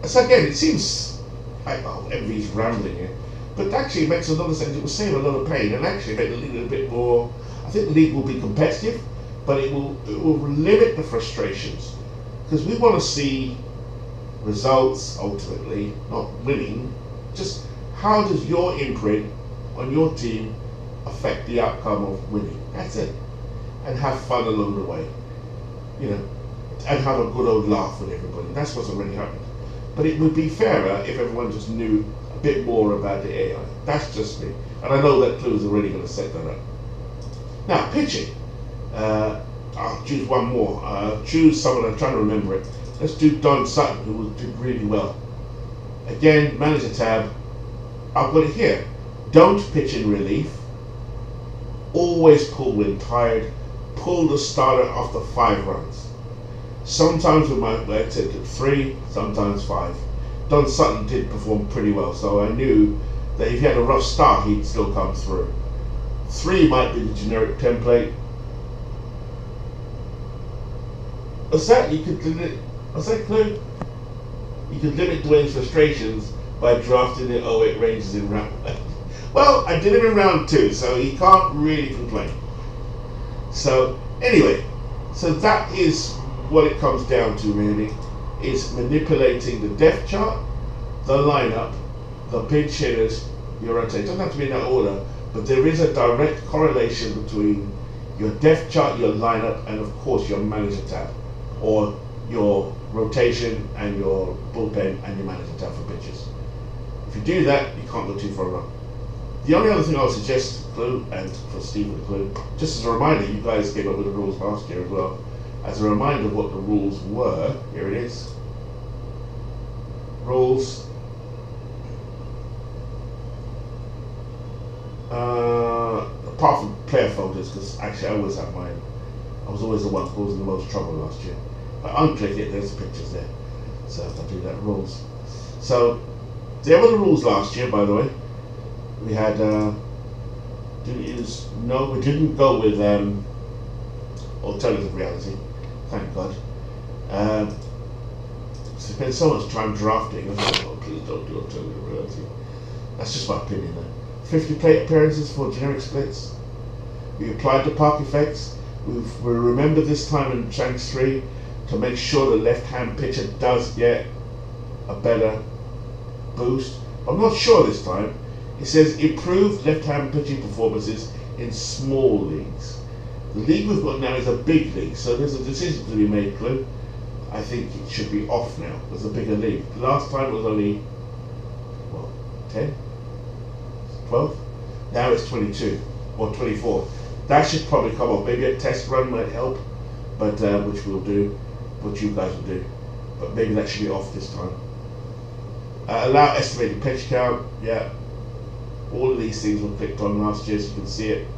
So again, it seems like, oh, everybody's rambling here. But actually it makes a lot of sense. It will save a lot of pain and actually make the league a bit more, I think the league will be competitive, but it will limit the frustrations. Because we want to see results ultimately, not winning. Just how does your imprint on your team affect the outcome of winning? That's it. And have fun along the way. You know, and have a good old laugh with everybody. That's what's already happened. But it would be fairer if everyone just knew a bit more about the AI. That's just me. And I know that Clue is already going to set that up. Now, pitching. I'll choose one more. Choose someone, I'm trying to remember it. Let's do Don Sutton, who did really well. Again, manager tab. I've got it here. Don't pitch in relief. Always pull when tired. Pull the starter after 5 runs. Sometimes we might take it 3, sometimes 5. Don Sutton did perform pretty well, so I knew that if he had a rough start, he'd still come through. 3 might be the generic template. What's that? You could limit. What's that clue? You could limit Dwayne's frustrations by drafting the 08 Rangers in round 1. Well, I did him in round 2, so he can't really complain. So anyway, so that is what it comes down to really, is manipulating the depth chart, the lineup, the pinch hitters, your rotation. It doesn't have to be in that order, but there is a direct correlation between your depth chart, your lineup, and of course your manager tab, or your rotation and your bullpen and your manager tab for pitchers. If you do that, you can't go too far wrong. The only other thing I would suggest, Clue, and for Steve with Clue, just as a reminder, you guys came up with the rules last year as well. As a reminder of what the rules were, here it is. Rules. Apart from player folders, because actually I always have mine. I was always the one causing the most trouble last year. If I unclick it, there's the pictures there. So if I do that, rules. So there were the rules last year, by the way. We had we didn't go with alternative reality, thank God. Spent so much time drafting. I thought, oh, please don't do alternative reality. That's just my opinion though. 50 plate appearances for generic splits. We applied the park effects. We remember this time in Shanks 3 to make sure the left-hand pitcher does get a better boost. I'm not sure this time. It says improved left-hand pitching performances in small leagues. The league we've got now is a big league, so there's a decision to be made, Clue. I think it should be off now. It's a bigger league. Last time it was only, 10? 12? Now it's 22 or 24. That should probably come off. Maybe a test run might help, but which we'll do, what you guys will do. But maybe that should be off this time. Allow estimated pitch count. Yeah, all of these things were clicked on last year, so you can see it.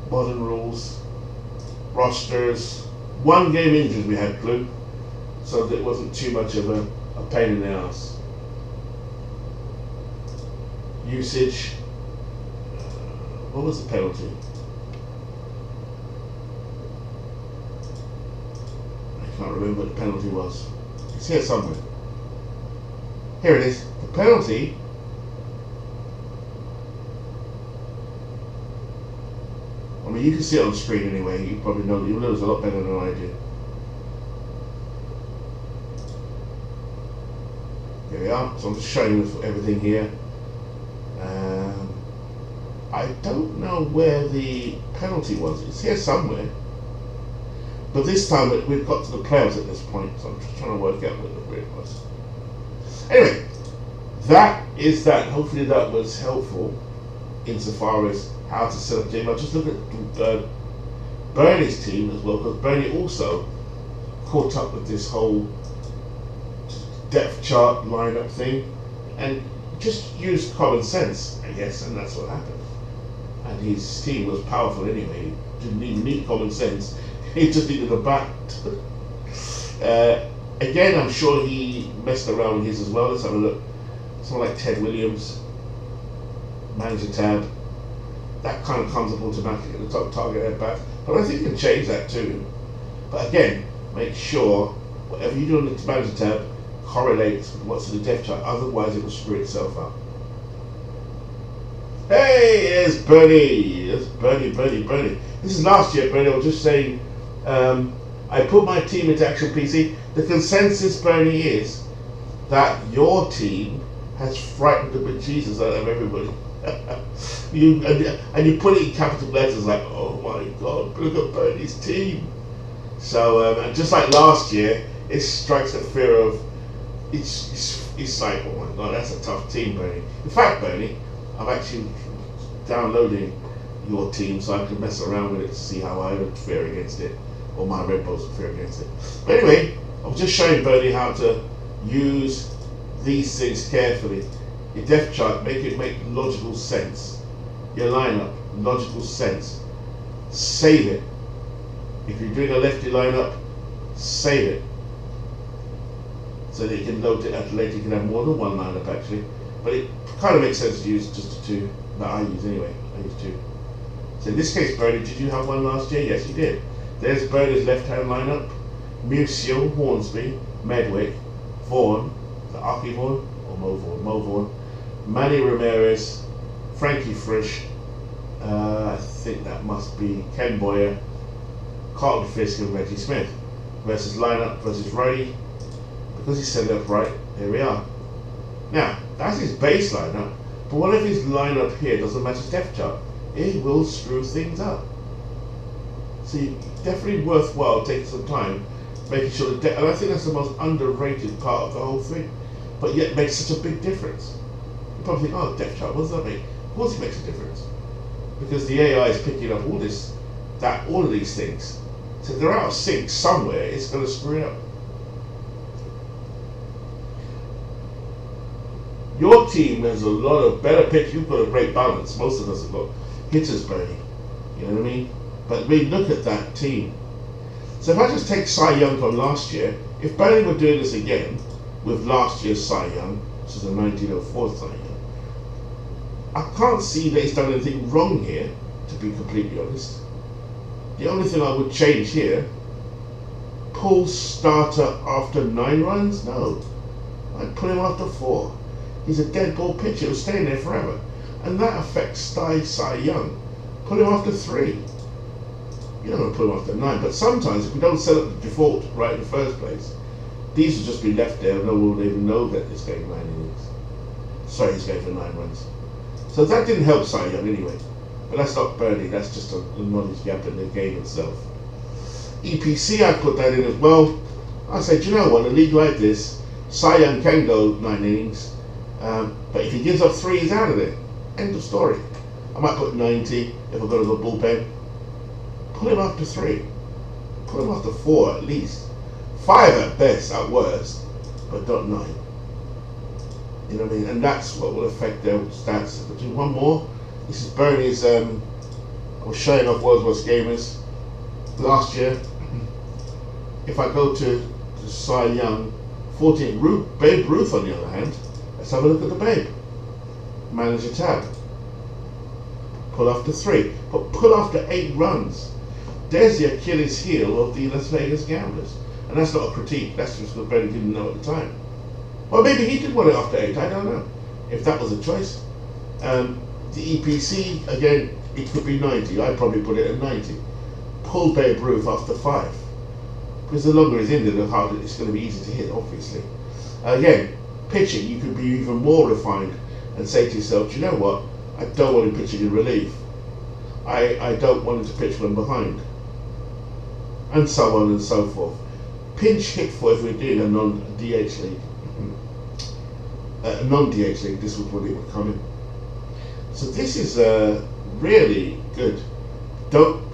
Modern rules, rosters. 1 game injuries we had, Glue, so that it wasn't too much of a pain in the ass. Usage. What was the penalty? I can't remember what the penalty was. It's here somewhere. Here it is. The penalty. I mean, you can see it on the screen anyway. You probably know. You know it's a lot better than I do. Here we are. So I'm just showing you everything here. I don't know where the penalty was. It's here somewhere. But this time we've got to the players at this point, so I'm just trying to work out where it was. Anyway, that is that. Hopefully that was helpful insofar as how to set up a team. I'll just look at Bernie's team as well, because Bernie also caught up with this whole depth chart lineup thing and just used common sense, I guess, and that's what happened. And his team was powerful anyway. He didn't even need common sense. He just needed a bat. Again, I'm sure he messed around with his as well. Let's have a look. Someone like Ted Williams, manager tab. That kind of comes up automatically at the top target at bat. But I think you can change that too. But again, make sure whatever you do on the manager tab correlates with what's in the depth chart. Otherwise, it will screw itself up. Hey, it's Bernie. It's Bernie. This is last year, Bernie. I was just saying, I put my team into Action PC. The consensus, Bernie, is that your team has frightened the bejesus out of everybody. you put it in capital letters like, oh my God, look at Bernie's team. So, and just like last year, it strikes a fear of, it's like, oh my God, that's a tough team, Bernie. In fact, Bernie, I'm actually downloading your team so I can mess around with it to see how I would fare against it, or my Red Bulls would fare against it. But anyway, I was just showing Bernie how to use these things carefully. Your depth chart, make it make logical sense. Your lineup, logical sense. Save it. If you're doing a lefty lineup, save it. So that you can load it at later. You can have more than one lineup actually. But it kind of makes sense to use just the two that I use anyway. I use two. So in this case, Bernie, did you have one last year? Yes, you did. There's Bernie's left-hand lineup. Musial, Hornsby, Medwick, Vaughan, the Aki Vaughan, or Mo Vaughan, Manny Ramirez, Frankie Frisch, I think that must be Ken Boyer, Carlton Fisk and Reggie Smith versus lineup versus righty. Because he set it up right, here we are. Now, that's his base lineup, but what if his lineup here doesn't match his depth chart? It will screw things up. So definitely worthwhile taking some time, making sure that, and I think that's the most underrated part of the whole thing, but yet makes such a big difference. You probably think, oh, depth chart, what does that make? Of course it makes a difference. Because the AI is picking up all of these things. So if they're out of sync somewhere, it's going to screw it up. Your team has a lot of better pitch. You've got a great balance. Most of us have got hitters, Bernie. You know what I mean? But we look at that team. So if I just take Cy Young from last year, if Bernie were doing this again with last year's Cy Young, which is the 1904 Cy Young, I can't see that he's done anything wrong here, to be completely honest. The only thing I would change here, pull starter after 9 runs? No. I'd put him after 4. He's a dead ball pitcher who's staying there forever. And that affects Cy Young. Put him after 3. You don't want to put him after 9, but sometimes if we don't set up the default right in the first place, these will just be left there and no one will even know that it's going 9 innings. Sorry, he's going for 9 runs. So that didn't help Cy Young anyway. But that's not Bernie, that's just a knowledge gap in the game itself. EPC, I put that in as well. I said, you know what, in a league like this, Cy Young can go 9 innings. But if he gives up 3, he's out of there. End of story. I might put 90 if I've got to go bullpen. Pull him after 3. Pull him after 4 at least. 5 at best, at worst, but not 9. You know what I mean? And that's what will affect their stats. But do one more. This is Bernie's. I was showing off World's Worst Gamers last year. If I go to Cy Young, 14, Babe Ruth on the other hand, let's have a look at the Babe. Manager tab. Pull after 3, but pull after 8 runs. There's the Achilles heel of the Las Vegas Gamblers. And that's not a critique, that's just what Bernie didn't know at the time. Well, maybe he did want it after 8, I don't know. If that was a choice. The EPC, again, it could be 90. I'd probably put it at 90. Pull Babe Ruth after 5. Because the longer he's in there, the harder it's going to be easy to hit, obviously. Again, pitching, you could be even more refined and say to yourself, do you know what? I don't want him pitching in relief. I don't want him to pitch when behind. And so on and so forth. Pinch hit for if we're doing a non-DH league. Non-DH league, this would probably come in. So this is really good.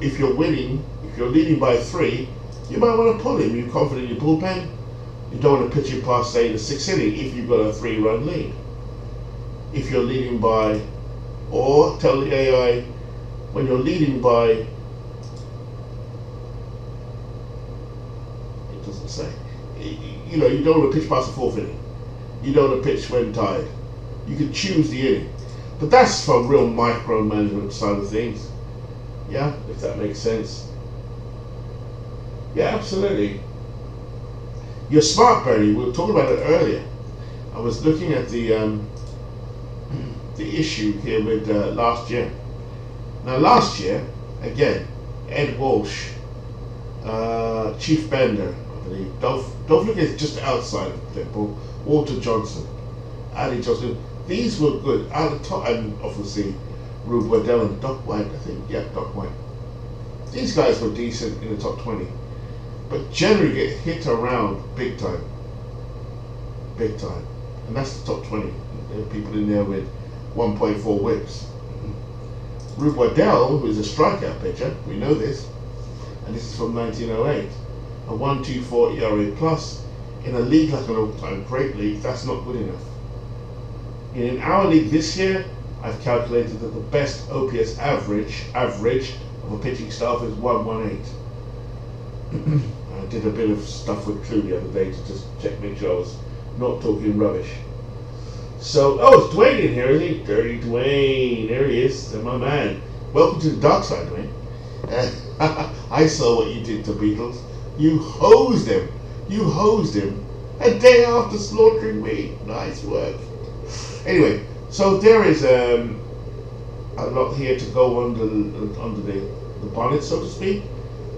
If you're winning, if you're leading by 3, you might want to pull him. You're confident in your bullpen. You don't want to pitch him past, say, the 6th inning if you've got a 3-run lead. If you're leading by, or tell the AI, when you're leading by, it doesn't say. You know, you don't want to pitch past the 4th inning. You don't want to pitch when tired. You can choose the inning. But that's from real micromanagement side of things. Yeah, if that makes sense. Yeah, absolutely. You're smart, Bernie. We were talking about it earlier. I was looking at the issue here with last year. Now, last year, again, Ed Walsh, Chief Bender, I believe, don't forget just outside of Liverpool, Walter Johnson, Ali Johnson. These were good. At the top, and obviously, Rube Waddell and Doc White, I think. Yeah, Doc White. These guys were decent in the top 20. But generally get hit around big time. Big time. And that's the top 20. There are people in there with 1.4 whips. Rube Waddell, who is a strikeout pitcher, we know this, and this is from 1908, a 1.24 ERA plus. In a league like an all-time great league, that's not good enough. In our league this year, I've calculated that the best OPS average of a pitching staff is 118. I did a bit of stuff with Clue the other day to just make sure I was not talking rubbish. So, it's Dwayne in here, isn't he? Dirty Dwayne, there he is, my man. Welcome to the dark side, Dwayne. I saw what you did to Beatles. You hosed him a day after slaughtering me. Nice work. Anyway, so there is a lot here to go under the bonnet, so to speak.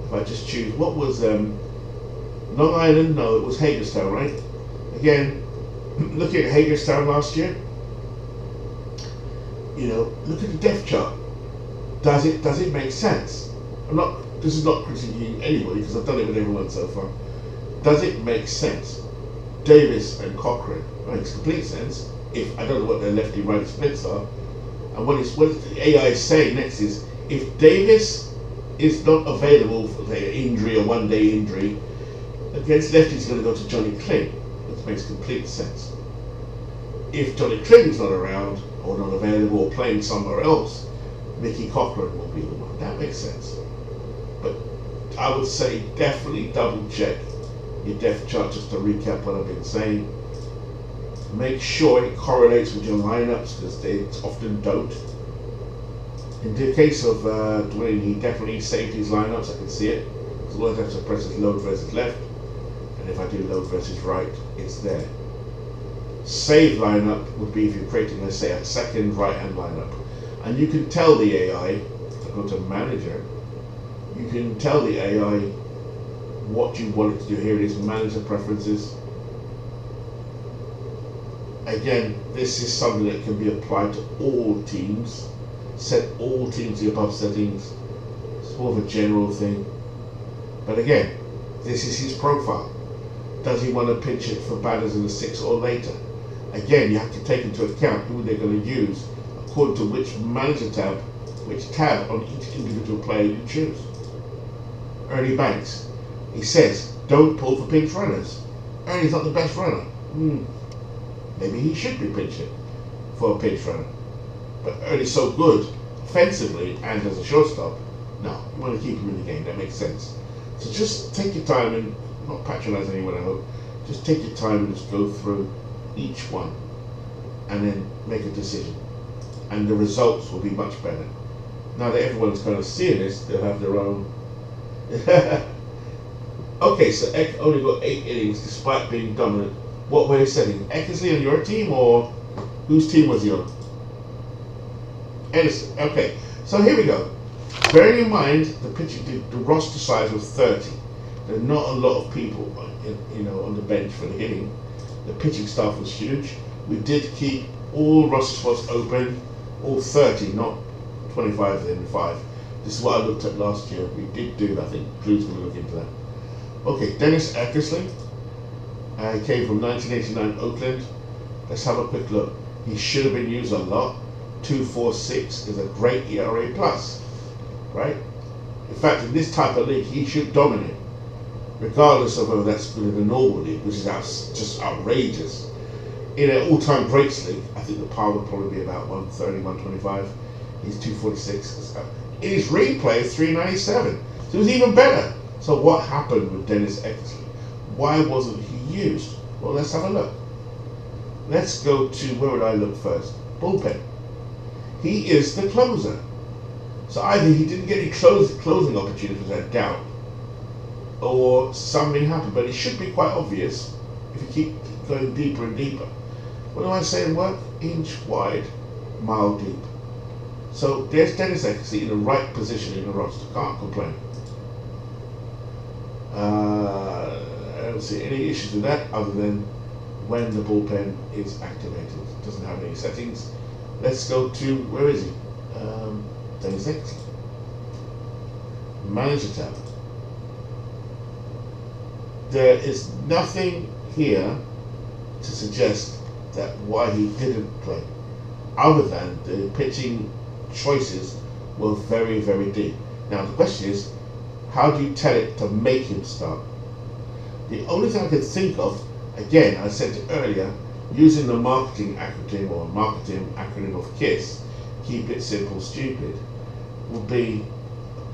If I just choose, what was Long Island? No, it was Hagerstown, right? Again, look at Hagerstown last year. You know, look at the depth chart. Does it make sense? This is not critiquing anybody because I've done it with everyone so far. Does it make sense? Davis and Cochran makes complete sense. If I don't know what their lefty-right splits are, and what the AI is saying next is if Davis is not available for an injury or one-day injury, against lefties he's going to go to Johnny Kling, which makes complete sense. If Johnny Kling's not around or not available or playing somewhere else, Mickey Cochran will be the one. That makes sense. But I would say definitely double-check your depth chart just to recap what I've been saying. Make sure it correlates with your lineups because they often don't. In the case of Dwayne, he definitely saved his lineups. I can see it. So all I have to press is load versus left, and if I do load versus right, it's there. Save lineup would be if you're creating, let's say, a second right-hand lineup, and you can tell the AI. If I go to manager, you can tell the AI what you want it to do. Here it is, manager preferences. Again, this is something that can be applied to all teams. Set all teams the above settings. It's more of a general thing. But again, this is his profile. Does he want to pitch it for batters in the 6th or later? Again, you have to take into account who they're going to use according to which manager tab, which tab on each individual player you choose. Ernie Banks, he says, don't pull for pinch runners. Ernie's not the best runner. Maybe he should be pinching for a pinch runner. But Ernie's so good offensively and as a shortstop, no, you want to keep him in the game. That makes sense. So just take your time and not patronize anyone, I hope. Just take your time and just go through each one and then make a decision. And the results will be much better. Now that everyone's kind of seeing this, they'll have their own. Okay, so Eck only got 8 innings despite being dominant. What were you setting? Eckersley on your team, or whose team was he on? Edison. Okay, so here we go. Bearing in mind the roster size was 30. There are not a lot of people, on the bench for the hitting. The pitching staff was huge. We did keep all roster spots open, all 30, not 25 then 5. This is what I looked at last year. We did do that. I think Drew's going to look into that. Okay, Dennis Eckersley. He came from 1989 Oakland. Let's have a quick look. He should have been used a lot. 2.46 is a great ERA plus, right? In fact, in this type of league, he should dominate, regardless of whether that's in the normal league, which is just outrageous. In an all-time greats league, I think the par would probably be about 130, 125. He's 246. In his replay, 397. So it was even better. So what happened with Dennis Eckersley? Why wasn't he used? Well, let's have a look. Let's go to, where would I look first? Bullpen. He is the closer. So either he didn't get any closing opportunities, I doubt, or something happened. But it should be quite obvious if you keep going deeper and deeper. What do I say in work? Inch wide, mile deep. So there's Dennis Eckersley in the right position in the roster. Can't complain. I don't see any issues with that other than when the bullpen is activated. It doesn't have any settings. Let's go to, where is he? Dennis Eckersley. Manager tab. There is nothing here to suggest that why he didn't play, other than the pitching choices were very, very deep. Now the question is, how do you tell it to make him start? The only thing I could think of, again, I said it earlier, using the marketing acronym of KISS, keep it simple, stupid, would be,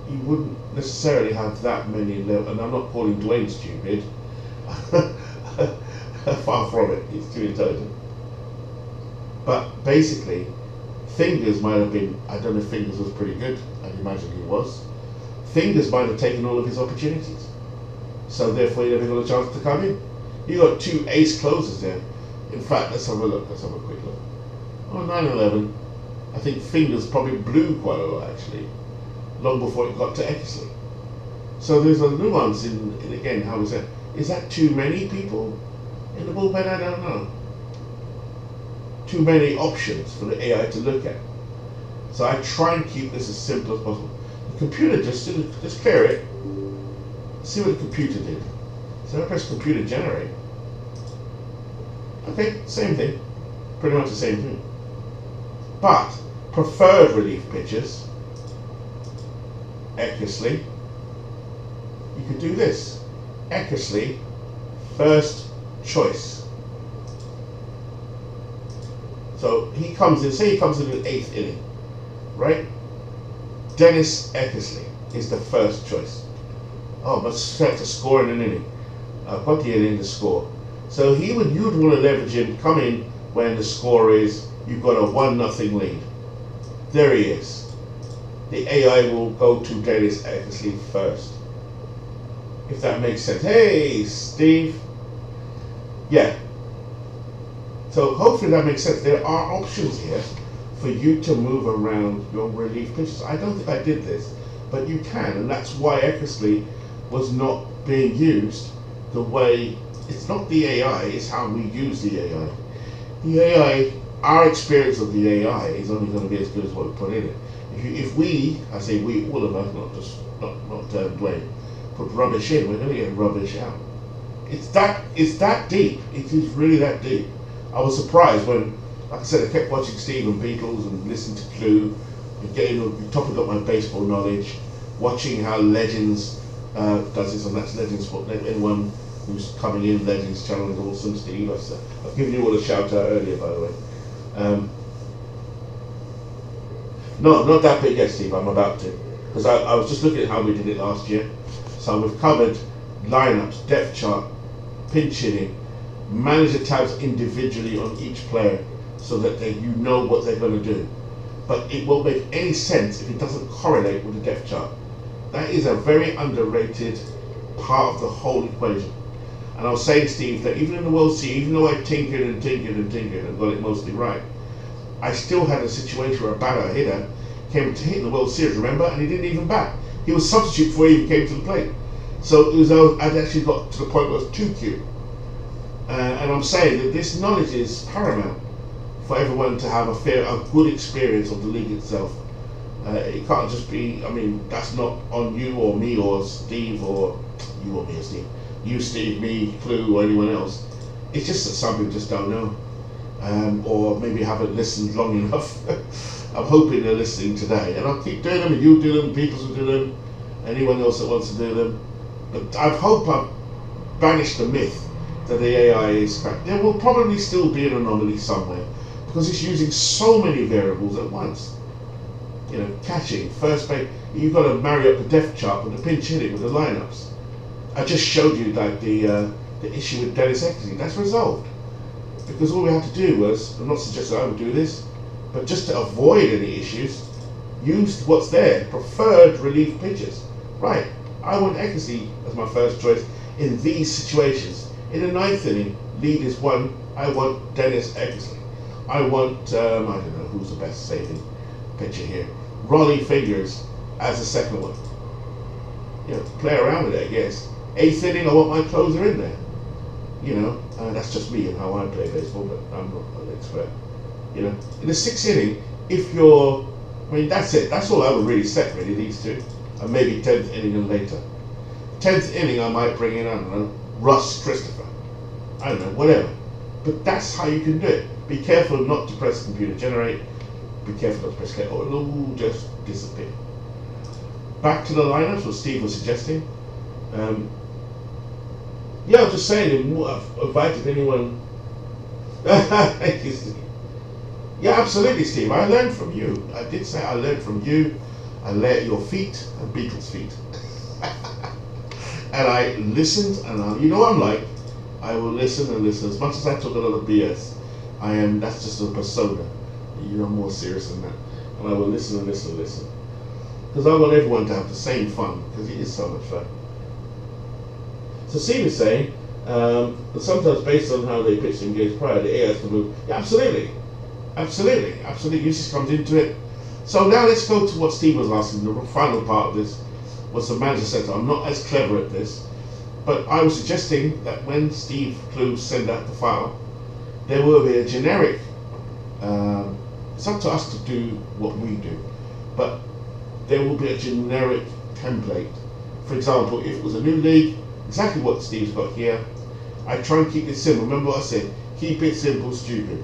you wouldn't necessarily have that many levels, and I'm not calling Dwayne stupid, far from it, he's too intelligent. But basically, Fingers might have been, I don't know if Fingers was pretty good, I imagine he was. Fingers might have taken all of his opportunities. So therefore he never got a chance to come in. You got 2 ace closers there. In fact, let's have a look, let's have a quick look. Oh, 9/11, I think Fingers probably blew quite a lot actually, long before it got to Eckersley. So there's a nuance in again, how we said, is that too many people in the bullpen? I don't know. Too many options for the AI to look at. So I try and keep this as simple as possible. The computer just clear it. See what the computer did. So I press computer generate. Okay, same thing. Pretty much the same thing. But preferred relief pitchers, Eckersley, you could do this. Eckersley, first choice. So he comes in, say he comes in the 8th inning, right? Dennis Eckersley is the first choice. Oh, but set to score in an inning. What the inning to score. So you'd want to leverage him, come in when the score is, you've got a 1-0 lead. There he is. The AI will go to Dennis Eckersley first. If that makes sense. Hey, Steve. Yeah. So hopefully that makes sense. There are options here for you to move around your relief pitchers. I don't think I did this, but you can, and that's why Eckersley was not being used the way, it's not the AI, it's how we use the AI. The AI, our experience of the AI is only going to be as good as what we put in it. If we, I say we, all of us, not Dwayne, put rubbish in, we're going to get rubbish out. It's that deep. It is really that deep. I was surprised when, like I said, I kept watching Stephen Beatles and listening to Clue, and topping up my baseball knowledge, watching how Legends does this, and that's Legends Sport. Anyone who's coming in, Legends channel is awesome, Steve. I've given you all a shout out earlier, by the way. No, not that bit yet, Steve. I'm about to, because I was just looking at how we did it last year. So we've covered lineups, depth chart, pinch hitting, manager tabs individually on each player, so that you know what they're going to do. But it won't make any sense if it doesn't correlate with the depth chart. That is a very underrated part of the whole equation. And I was saying, Steve, that even in the World Series, even though I tinkered and got it mostly right, I still had a situation where a batter, hitter, came to hit in the World Series, remember? And he didn't even bat. He was substitute before he even came to the plate. So it was, I'd actually got to the point where it was 2Q. And I'm saying that this knowledge is paramount for everyone to have a good experience of the league itself. It can't just be, I mean, that's not on you or me or Steve or you or me or Steve. You, Steve, me, Clue, or anyone else. It's just that some people just don't know. Or maybe haven't listened long enough. I'm hoping they're listening today. And I'll keep doing them, and you do them, people will do them, anyone else that wants to do them. But I hope I've banished the myth that the AI is crap. There will probably still be an anomaly somewhere, because it's using so many variables at once. You know, catching, first base, you've got to marry up the depth chart with the pinch hitting, with the lineups. I just showed you like the issue with Dennis Eckersley. That's resolved. Because all we had to do was, I'm not suggesting I would do this, but just to avoid any issues, use what's there, preferred relief pitchers. Right, I want Eckersley as my first choice in these situations. In the ninth inning, lead is one, I want Dennis Eckersley. I want, I don't know who's the best saving pitcher here, Rollie Fingers as the second one. You know, play around with it, I guess. Eighth inning, I want my closer in there. You know, that's just me and how I play baseball, but I'm not an expert. You know, in the sixth inning, if you're, I mean, that's it. That's all I would really set, really, these two. And maybe 10th inning and later. 10th inning, I might bring in, I don't know, Russ Christopher. I don't know, whatever. But that's how you can do it. Be careful not to press computer generate. Be careful not to press play, or it'll just disappear. Back to the lineups, what Steve was suggesting. Yeah, I'm just saying, I've invited anyone. Thank you, Steve. Yeah, absolutely, Steve. I learned from you. I did say I learned from you. I lay at your feet, and Beatles' feet. And I listened, and you know what I'm like. I will listen and listen. As much as I talk a lot of BS, that's just a persona. You're more serious than that. And I will listen and listen and listen. Because I want everyone to have the same fun, because it is so much fun. So Steve is saying, sometimes based on how they pitch and engage prior, the AI has to move. Yeah, absolutely. Usage comes into it. So now let's go to what Steve was asking. The final part of this was the manager center. I'm not as clever at this, but I was suggesting that when Steve Clue send out the file, there will be a generic, it's up to us to do what we do, but there will be a generic template. For example, if it was a new league, exactly what Steve's got here, I try and keep it simple. Remember what I said, keep it simple, stupid.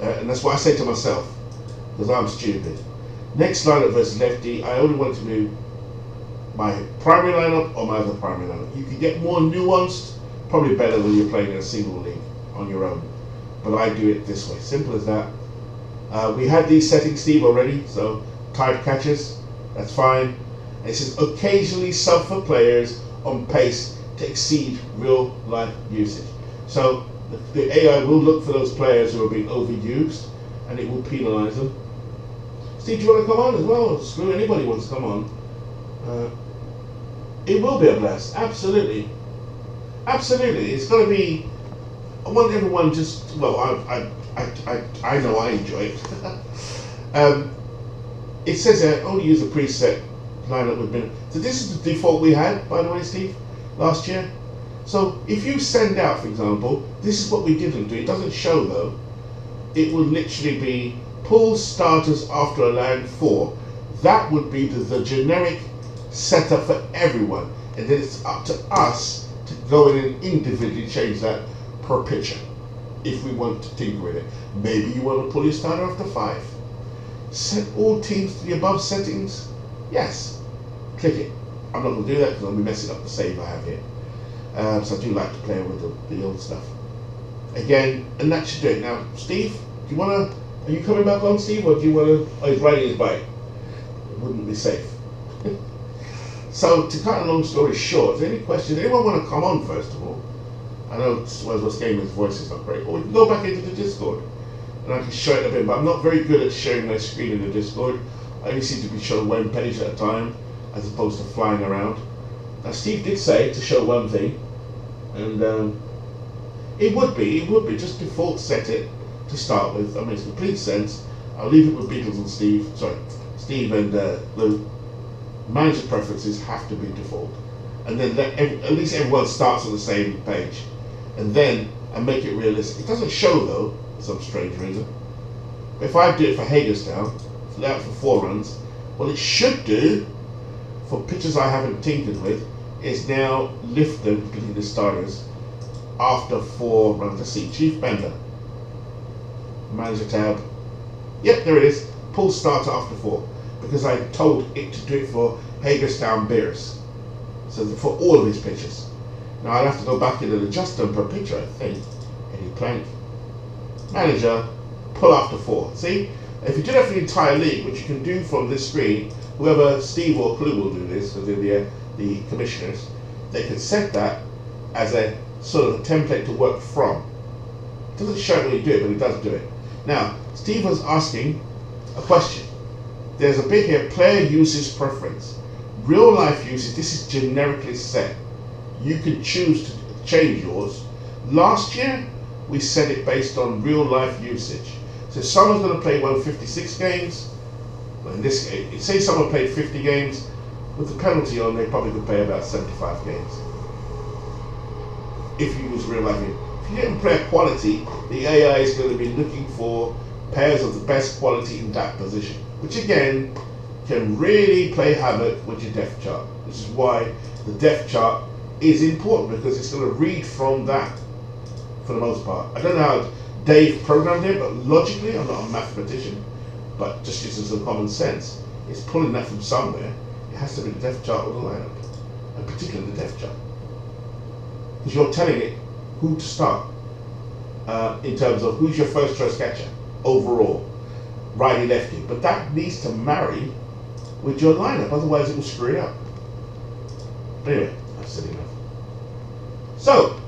And that's what I say to myself, because I'm stupid. Next lineup versus lefty, I only want to do my primary lineup or my other primary lineup. You can get more nuanced, probably better when you're playing in a single league on your own. But I do it this way, simple as that. We had these settings, Steve, already, so type catches, that's fine. And it says occasionally sub for players on pace to exceed real life usage. So the AI will look for those players who are being overused, and it will penalize them. Steve, do you want to come on as well? Screw anybody wants to come on. It will be a blast, absolutely. Absolutely, it's going to be, I want everyone just, well, I know I enjoy it. It says that only use a preset lineup with minimum. So this is the default we had, by the way, Steve, last year. So if you send out, for example, this is what we didn't do. It doesn't show though. It would literally be pull starters after a land 4. That would be the generic setup for everyone. And then it's up to us to go in and individually change that per pitcher. if we want to tinker with it. Maybe you want to pull your starter after 5. Set all teams to the above settings. Yes. Click it. I'm not going to do that because I'll be messing up the save I have here. So I do like to play with the old stuff. Again, and that should do it. Now, Steve, do you want to? Are you coming back on, Steve, or do you want to? Oh, he's riding his bike. It wouldn't be safe. So, to cut a long story short, any questions? Anyone want to come on first of all? I know Wes Gamer's voice is not great, or we can go back into the Discord and I can show it a bit. But I'm not very good at sharing my screen in the Discord. I only seem to be showing one page at a time, as opposed to flying around. Now, Steve did say to show one thing, and it would be just default set it to start with. I mean, it's complete sense. I'll leave it with Beatles and Steve and Lou. Manager preferences have to be default, and then at least everyone starts on the same page, and make it realistic. It doesn't show though, for some strange reason. But if I do it for Hagerstown, for 4 runs, what it should do for pitches I haven't tinkered with is now lift them, particularly the starters, after 4 runs. Let's see, Chief Bender, Manager tab. Yep, there it is. Pull starter after 4. Because I told it to do it for Hagerstown Bears. So for all of his pitches. Now I'll have to go back in and adjust them per pitcher, I think. Any plank. Manager, pull after 4. See? If you do that for the entire league, which you can do from this screen, whoever, Steve or Clue will do this, because they're the commissioners, they can set that as a sort of a template to work from. It doesn't show when you do it, but it does do it. Now, Steve was asking a question. There's a bit here, player usage preference. Real life usage, this is generically set. You can choose to change yours. Last year, we set it based on real life usage. So if someone's going to play 156 games, well in this case, say someone played 50 games, with the penalty on, they probably could play about 75 games. If you use real life usage. If you didn't play quality, the AI is going to be looking for pairs of the best quality in that position, which again can really play havoc with your depth chart. This is why the depth chart is important, because it's going to read from that for the most part. I don't know how Dave programmed it, but logically, I'm not a mathematician, but just using some common sense, it's pulling that from somewhere. It has to be the depth chart or the lineup, and particularly the depth chart, because you're telling it who to start in terms of who's your first choice catcher overall, righty lefty, but that needs to marry with your lineup, otherwise it will screw it up. But anyway, I've said enough. So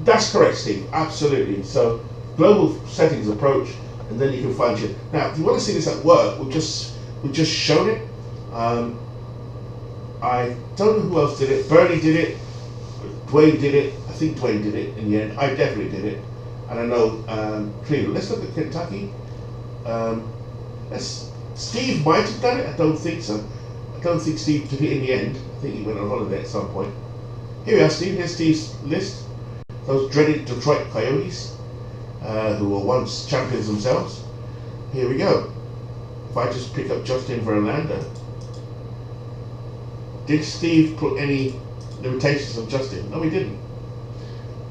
that's correct, Steve, absolutely. So global settings approach, and then you can find your. Now if you want to see this at work, we've just shown it. I don't know who else did it. Bernie did it, Dwayne did it, I think Dwayne did it in the end. I definitely did it. And I know Cleveland. Let's look at Kentucky. Steve might have done it. I don't think so. I don't think Steve did it in the end. I think he went on holiday at some point. Here we are, Steve. Here's Steve's list. Those dreaded Detroit Coyotes, who were once champions themselves. Here we go. If I just pick up Justin Verlander, did Steve put any limitations on Justin? No, he didn't.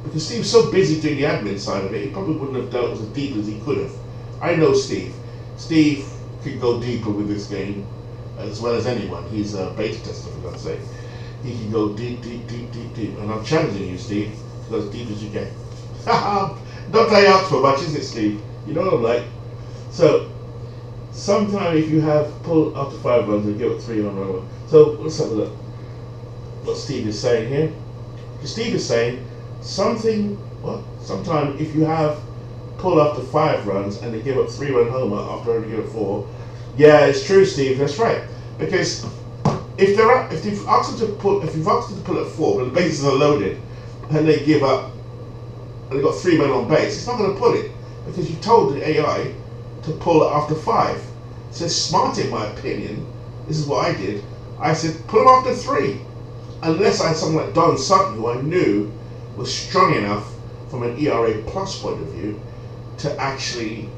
Because Steve's so busy doing the admin side of it, he probably wouldn't have dealt as deep as he could have. I know Steve. Steve could go deeper with this game as well as anyone. He's a beta tester, for God's sake. He can go deep. And I'm challenging you, Steve, to go as deep as you can. Not that I ask for much, is it, Steve? You know what I'm like. So, sometime if you have pulled up to 5 runs and give it 3 on row. So, let's have a look what Steve is saying here. Steve is saying, sometime if you have pull up to 5 runs and they give up 3-run homer after only give it 4. Yeah, it's true, Steve. That's right. Because if you've asked them to pull at 4, but the bases are loaded, and they give up, and they've got 3 men on base, it's not going to pull it because you told the AI to pull it after 5. So it's smart, in my opinion. This is what I did. I said pull them after 3, unless I had someone like Don Sutton, who I knew was strong enough from an ERA plus point of view to actually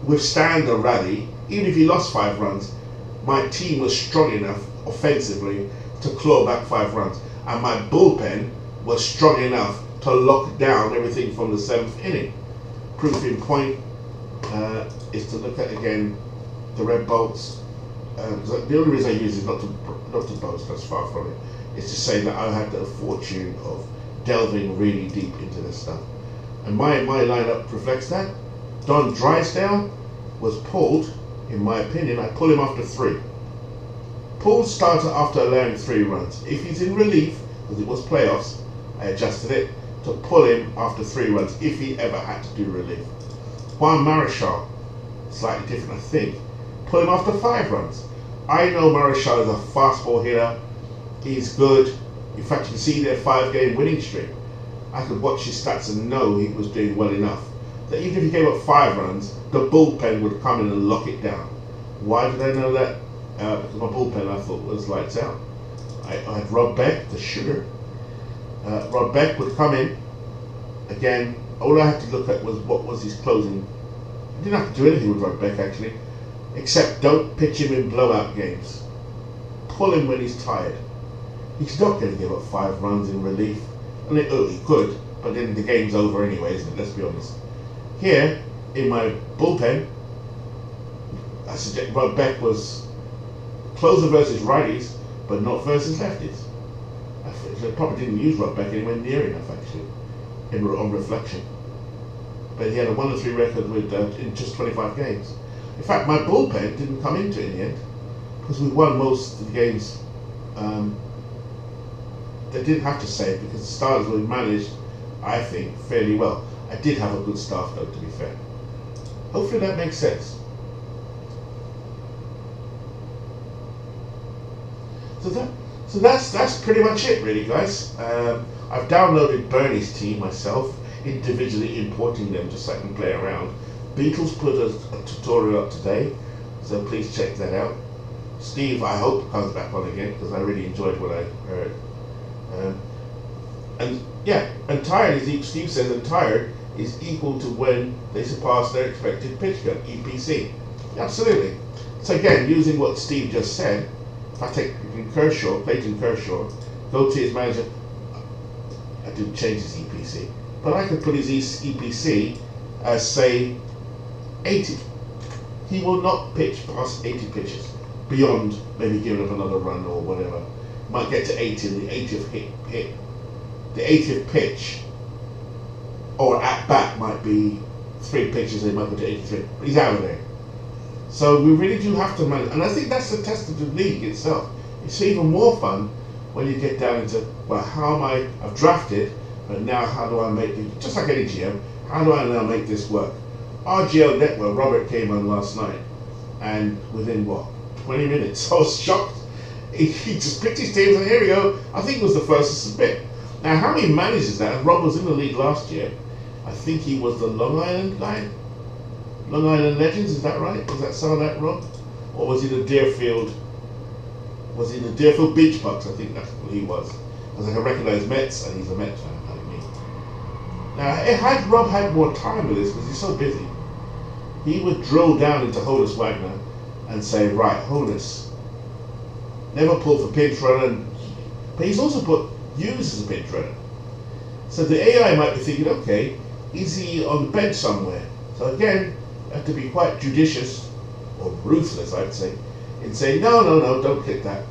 withstand a rally. Even if he lost 5 runs, my team was strong enough offensively to claw back 5 runs, and my bullpen was strong enough to lock down everything from the 7th inning. Proof in point is to look at again the red bolts. The only reason I use it is not to boast, that's far from it. It's to say that I had the fortune of delving really deep into this stuff. And my lineup reflects that. Don Drysdale was pulled, in my opinion, I pull him after 3. Pulled starter after allowing 3 runs. If he's in relief, because it was playoffs, I adjusted it to pull him after 3 runs if he ever had to do relief. Juan Marichal, slightly different I think, pull him after 5 runs. I know Marichal is a fastball hitter. He's good. In fact, you can see their 5-game winning streak. I could watch his stats and know he was doing well enough that even if he gave up 5 runs, the bullpen would come in and lock it down. Why did I know that? Because my bullpen I thought was lights out. I had Rob Beck, the shooter. Rob Beck would come in. Again, all I had to look at was what was his closing. I didn't have to do anything with Rob Beck actually, except don't pitch him in blowout games. Pull him when he's tired. He's not going to give up 5 runs in relief. I mean, he could, but then the game's over anyway, isn't it? Let's be honest. Here, in my bullpen, I suggest Rob Beck was closer versus righties, but not versus lefties. I probably didn't use Rob Beck anywhere near enough, actually, on reflection. But he had a 1-3 record with in just 25 games. In fact, my bullpen didn't come into it in the end, because we won most of the games. They didn't have to say it because the starters were managed, I think, fairly well. I did have a good staff though, to be fair. Hopefully that makes sense. So that's pretty much it really, guys. I've downloaded Bernie's team myself, individually importing them just so I can play around. Beatles put a tutorial up today, so please check that out. Steve, I hope, comes back on again because I really enjoyed what I heard. And yeah, and tired is, Steve says, and tired is equal to when they surpass their expected pitch count, EPC. Absolutely. So again, using what Steve just said, if I take Kershaw, Clayton Kershaw, go to his manager, I didn't change his EPC, but I could put his EPC as, say, 80. He will not pitch past 80 pitches, beyond maybe giving up another run or whatever. Might get to 80, the 80th hit. The 80th pitch, or at bat, might be 3 pitches, they might go to 83, but he's out of there. So we really do have to manage, and I think that's the test of the league itself. It's even more fun when you get down into, well, I've drafted, but now how do I make it, just like any GM, how do I now make this work? RGL Network, Robert came on last night, and within 20 minutes, I was shocked. He just picked his teams and here we go. I think he was the first to submit. Now, how he manages that, and Rob was in the league last year, I think he was the Long Island guy? Long Island Legends, is that right? Does that sound like Rob? Or was he the Deerfield? Was he the Deerfield Beach Bucks? I think that's what he was. Because I can recognize Mets, and he's a Mets fan, like me. Now, had Rob had more time with this, because he's so busy, he would drill down into Honus Wagner and say, right, Honus, never pull for pinch runner, but he's also put Hughes as a pinch runner. So the AI might be thinking, okay, is he on the bench somewhere? So again, you have to be quite judicious, or ruthless I'd say, in saying, no, don't click that.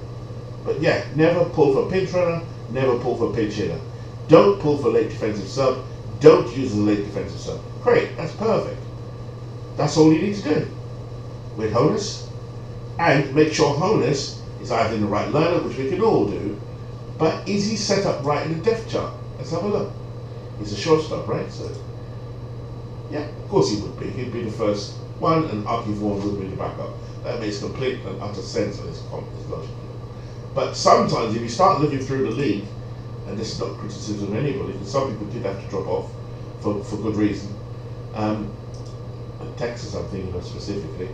But yeah, never pull for pinch runner, never pull for pinch hitter. Don't pull for late defensive sub, don't use the late defensive sub. Great, that's perfect. That's all you need to do with Honus, and make sure Honus is either in the right lineup, which we can all do, but is he set up right in the depth chart? Let's have a look. He's a shortstop, right? So, yeah, of course he would be. He'd be the first one, and Archie Vaughan would be the backup. That makes complete and utter sense, and it's logical. But sometimes, if you start looking through the league, and this is not criticism of anybody, because some people did have to drop off for good reason. Texas, I'm thinking of specifically,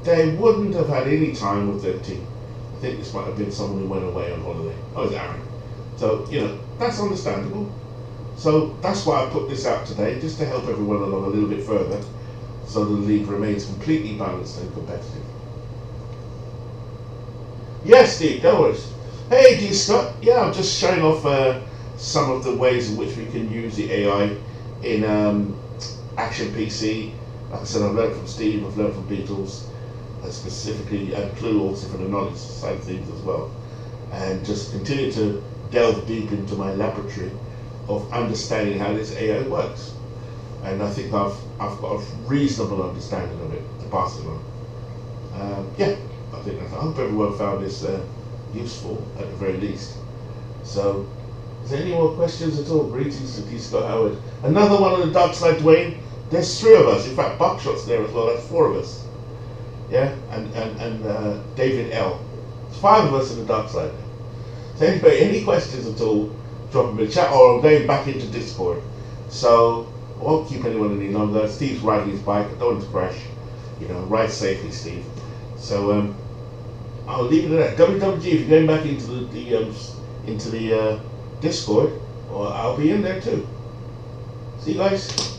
they wouldn't have had any time with their team. I think this might have been someone who went away on holiday. Oh, it's Aaron. So, that's understandable. So that's why I put this out today, just to help everyone along a little bit further, so the league remains completely balanced and competitive. Yes, Steve, no worries. Hey, D. Scott. Yeah, I'm just showing off some of the ways in which we can use the AI in Action PC. Like I said, I've learned from Steve, I've learned from Beatles, specifically, and Clue also for the knowledge side of things as well. And just continue to delve deep into my laboratory of understanding how this AI works. And I think I've got a reasonable understanding of it to pass it on. Yeah, I hope everyone found this useful at the very least. So, is there any more questions at all? Greetings to D. Scott Howard. Another one on the dark side, Dwayne. There's 3 of us. In fact, Buckshot's there as well. That's 4 of us. Yeah, and David L. It's 5 of us in the dark side. So anyway, any questions at all, drop them in the chat, or I'm going back into Discord. So I won't keep anyone any longer. Steve's riding his bike. I don't want to crash. You know, ride safely, Steve. So I'll leave it at that. WWG, if you're going back into the Discord, or I'll be in there too. See you guys.